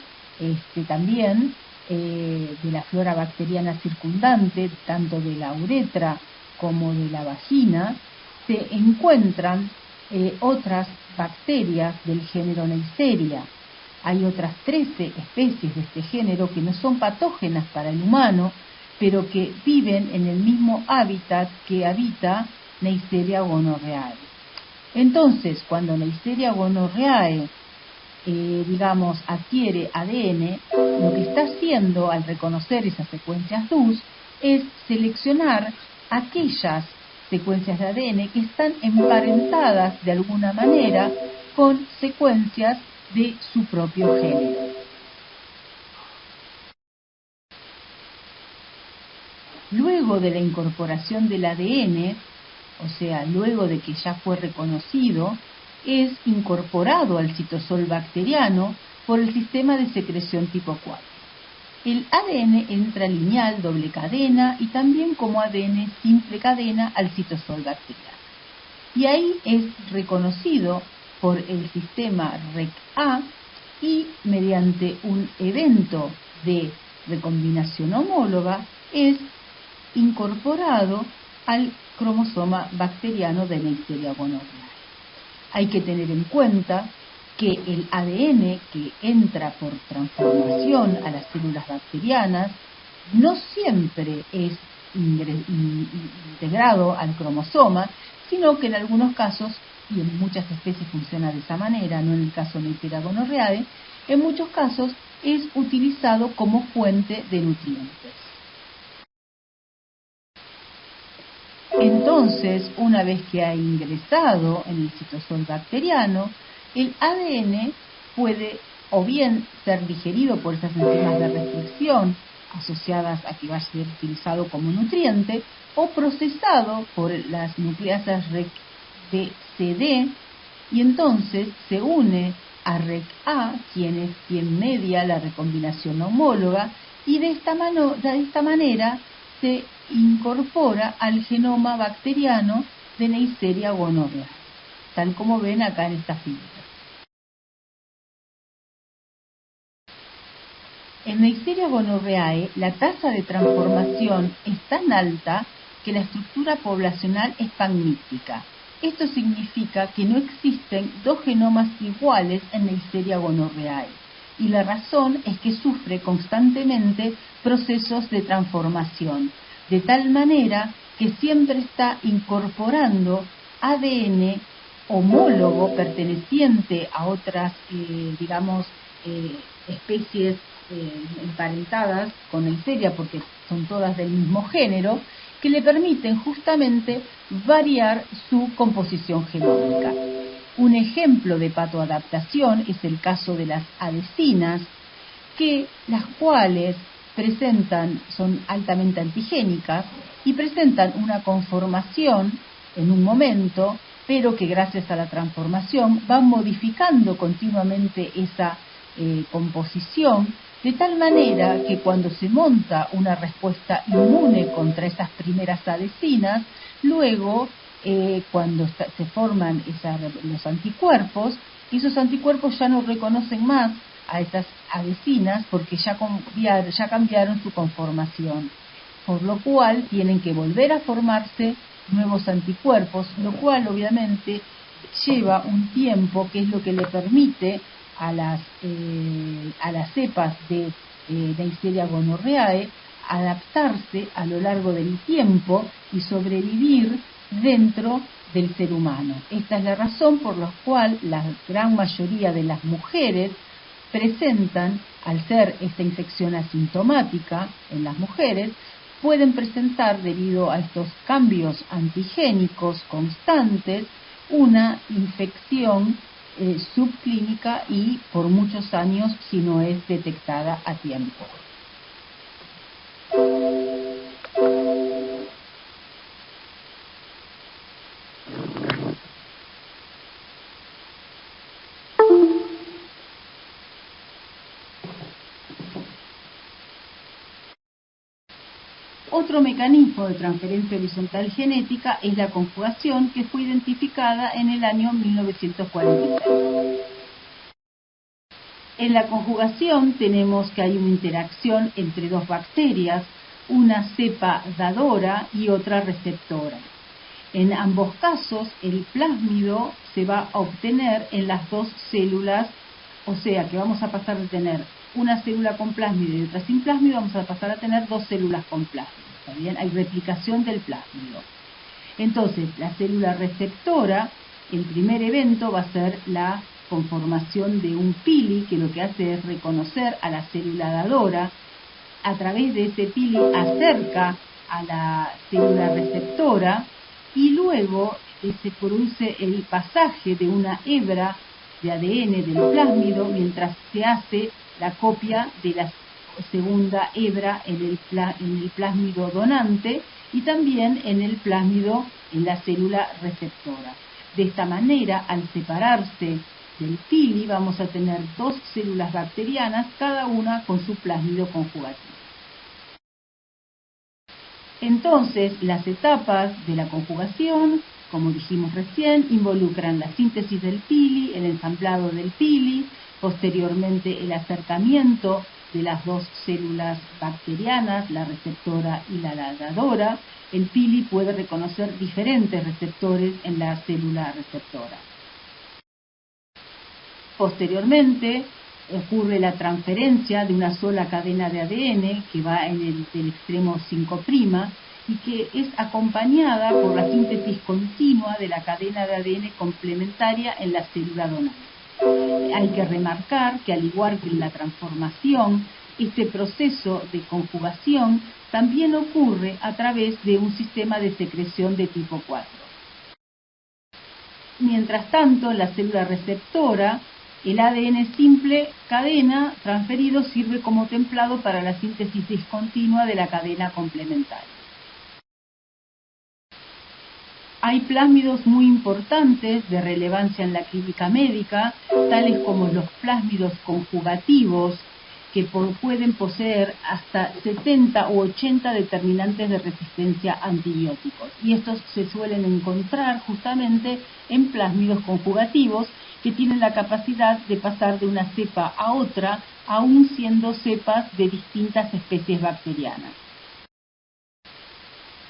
también de la flora bacteriana circundante, tanto de la uretra como de la vagina, se encuentran otras bacterias del género Neisseria. Hay otras 13 especies de este género que no son patógenas para el humano, pero que viven en el mismo hábitat que habita Neisseria gonorrhoeae. Entonces, cuando Neisseria gonorrhoeae, adquiere ADN, lo que está haciendo al reconocer esas secuencias DUS es seleccionar aquellas secuencias de ADN que están emparentadas de alguna manera con secuencias de su propio género. Luego de la incorporación del ADN, o sea, luego de que ya fue reconocido, es incorporado al citosol bacteriano por el sistema de secreción tipo 4. el ADN entra lineal, doble cadena y también como ADN simple cadena al citosol bacteriano. Y ahí es reconocido por el sistema REC-A y mediante un evento de recombinación homóloga es incorporado al cromosoma bacteriano de Neisseria gonorrhoeae. Hay que tener en cuenta que el ADN que entra por transformación a las células bacterianas no siempre es integrado al cromosoma, sino que en algunos casos, y en muchas especies funciona de esa manera, no en el caso de Neisseria gonorrhoeae, en muchos casos es utilizado como fuente de nutrientes. Entonces, una vez que ha ingresado en el citosol bacteriano, el ADN puede o bien ser digerido por esas enzimas de restricción asociadas a que va a ser utilizado como nutriente, o procesado por las nucleasas REC-D-CD, y entonces se une a REC-A, quien media la recombinación homóloga, y de esta manera se incorpora al genoma bacteriano de Neisseria gonorrhoeae, tal como ven acá en esta figura. En Neisseria gonorrhoeae, la tasa de transformación es tan alta que la estructura poblacional es pagnística. Esto significa que no existen dos genomas iguales en Neisseria gonorrhoeae, y la razón es que sufre constantemente procesos de transformación, de tal manera que siempre está incorporando ADN homólogo perteneciente a otras, especies emparentadas con Neisseria, porque son todas del mismo género, que le permiten justamente variar su composición genómica. Un ejemplo de patoadaptación es el caso de las adhesinas, las cuales son altamente antigénicas y presentan una conformación en un momento, pero que gracias a la transformación van modificando continuamente esa composición, de tal manera que cuando se monta una respuesta inmune contra esas primeras adhesinas, luego cuando se forman los anticuerpos, esos anticuerpos ya no reconocen más a estas adhesinas porque ya cambiaron su conformación, por lo cual tienen que volver a formarse nuevos anticuerpos, lo cual obviamente lleva un tiempo, que es lo que le permite a las cepas de Neisseria gonorrhoeae adaptarse a lo largo del tiempo y sobrevivir dentro del ser humano. Esta es la razón por la cual la gran mayoría de las mujeres presentan, al ser esta infección asintomática en las mujeres, pueden presentar, debido a estos cambios antigénicos constantes, una infección subclínica y por muchos años si no es detectada a tiempo. Otro mecanismo de transferencia horizontal genética es la conjugación, que fue identificada en el año 1946. En la conjugación tenemos que hay una interacción entre dos bacterias, una cepa dadora y otra receptora. En ambos casos, el plásmido se va a obtener en las dos células, o sea que vamos a pasar de tener una célula con plásmido y otra sin plásmido, vamos a pasar a tener dos células con plásmido. ¿Está bien? Hay replicación del plásmido. Entonces, la célula receptora, el primer evento va a ser la conformación de un pili, que lo que hace es reconocer a la célula dadora. A través de ese pili acerca a la célula receptora y luego se produce el pasaje de una hebra de ADN del plásmido mientras se hace la copia de la segunda hebra en el plásmido donante y también en el plásmido en la célula receptora. De esta manera, al separarse del pili vamos a tener 2 células bacterianas, cada una con su plásmido conjugativo. Entonces, las etapas de la conjugación, como dijimos recién, involucran la síntesis del pili, el ensamblado del pili, posteriormente el acercamiento de las 2 células bacterianas, la receptora y la dadora. El pili puede reconocer diferentes receptores en la célula receptora. Posteriormente ocurre la transferencia de una sola cadena de ADN que va en el extremo 5' y que es acompañada por la síntesis continua de la cadena de ADN complementaria en la célula donante. Hay que remarcar que al igual que en la transformación, este proceso de conjugación también ocurre a través de un sistema de secreción de tipo 4. Mientras tanto, en la célula receptora, el ADN simple cadena transferido sirve como templado para la síntesis discontinua de la cadena complementaria. Hay plásmidos muy importantes de relevancia en la clínica médica, tales como los plásmidos conjugativos, que pueden poseer hasta 70 u 80 determinantes de resistencia a antibióticos. Y estos se suelen encontrar justamente en plásmidos conjugativos, que tienen la capacidad de pasar de una cepa a otra, aun siendo cepas de distintas especies bacterianas.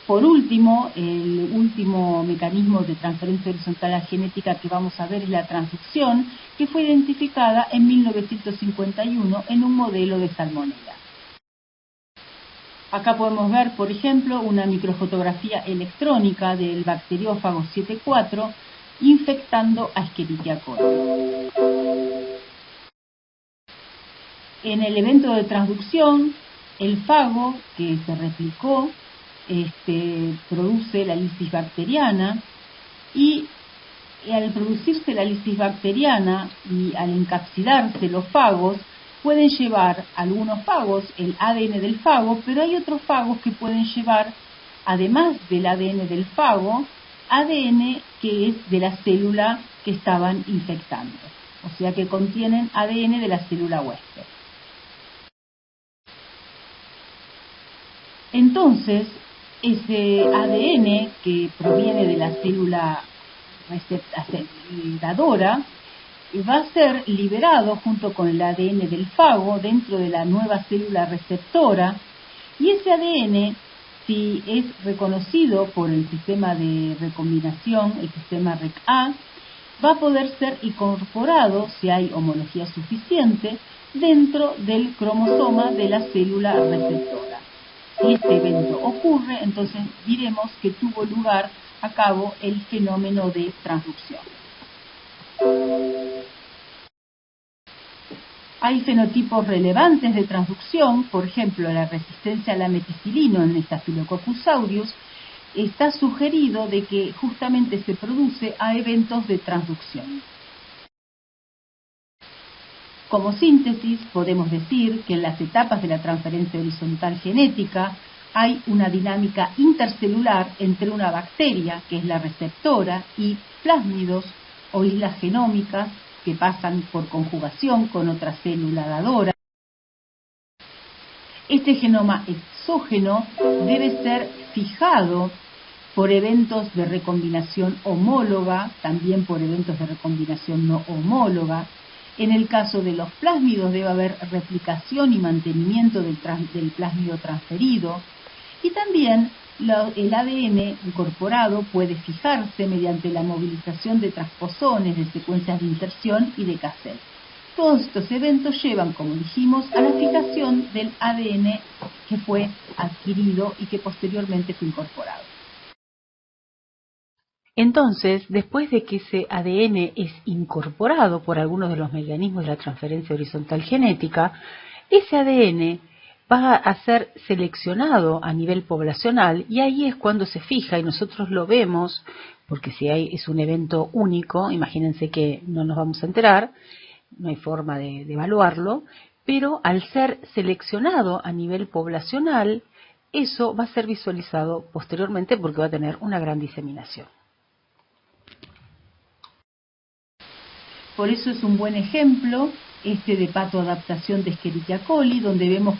Por último, el último mecanismo de transferencia horizontal genética que vamos a ver es la transducción, que fue identificada en 1951 en un modelo de salmonela. Acá podemos ver, por ejemplo, una microfotografía electrónica del bacteriófago 7,4 infectando a Escherichia coli. En el evento de transducción, el fago que se replicó produce la lisis bacteriana, y al producirse la lisis bacteriana y al encapsilarse los fagos, pueden llevar algunos fagos el ADN del fago, pero hay otros fagos que pueden llevar, además del ADN del fago, ADN que es de la célula que estaban infectando, o sea que contienen ADN de la célula huésped. Entonces, ese ADN que proviene de la célula dadora va a ser liberado junto con el ADN del fago dentro de la nueva célula receptora, y ese ADN, si es reconocido por el sistema de recombinación, el sistema REC-A, va a poder ser incorporado, si hay homología suficiente, dentro del cromosoma de la célula receptora. Si este evento ocurre, entonces diremos que tuvo lugar a cabo el fenómeno de transducción. Hay fenotipos relevantes de transducción, por ejemplo, la resistencia a la meticilina en Staphylococcus aureus. Está sugerido de que justamente se produce a eventos de transducción. Como síntesis, podemos decir que en las etapas de la transferencia horizontal genética hay una dinámica intercelular entre una bacteria, que es la receptora, y plásmidos o islas genómicas que pasan por conjugación con otra célula dadora. Este genoma exógeno debe ser fijado por eventos de recombinación homóloga, también por eventos de recombinación no homóloga. En el caso de los plásmidos debe haber replicación y mantenimiento del plásmido transferido, y también el ADN incorporado puede fijarse mediante la movilización de transposones, de secuencias de inserción y de cassette. Todos estos eventos llevan, como dijimos, a la fijación del ADN que fue adquirido y que posteriormente fue incorporado. Entonces, después de que ese ADN es incorporado por algunos de los mecanismos de la transferencia horizontal genética, ese ADN va a ser seleccionado a nivel poblacional, y ahí es cuando se fija, y nosotros lo vemos, porque si es un evento único, imagínense que no nos vamos a enterar, no hay forma de evaluarlo, pero al ser seleccionado a nivel poblacional, eso va a ser visualizado posteriormente porque va a tener una gran diseminación. por eso es un buen ejemplo de patoadaptación de Escherichia coli, donde vemos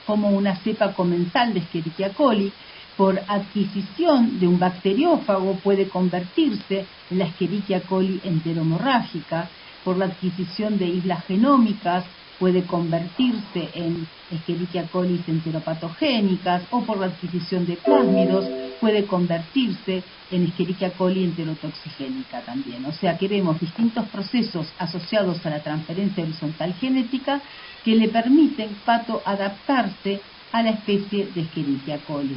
como una cepa comensal de Escherichia coli, por adquisición de un bacteriófago, puede convertirse en la Escherichia coli enteromorrágica, por la adquisición de islas genómicas, puede convertirse en Escherichia coli enteropatogénicas, o por la adquisición de plásmidos, puede convertirse en Escherichia coli enterotoxigénica también. O sea que vemos distintos procesos asociados a la transferencia horizontal genética que le permiten patoadaptarse a la especie de Escherichia coli.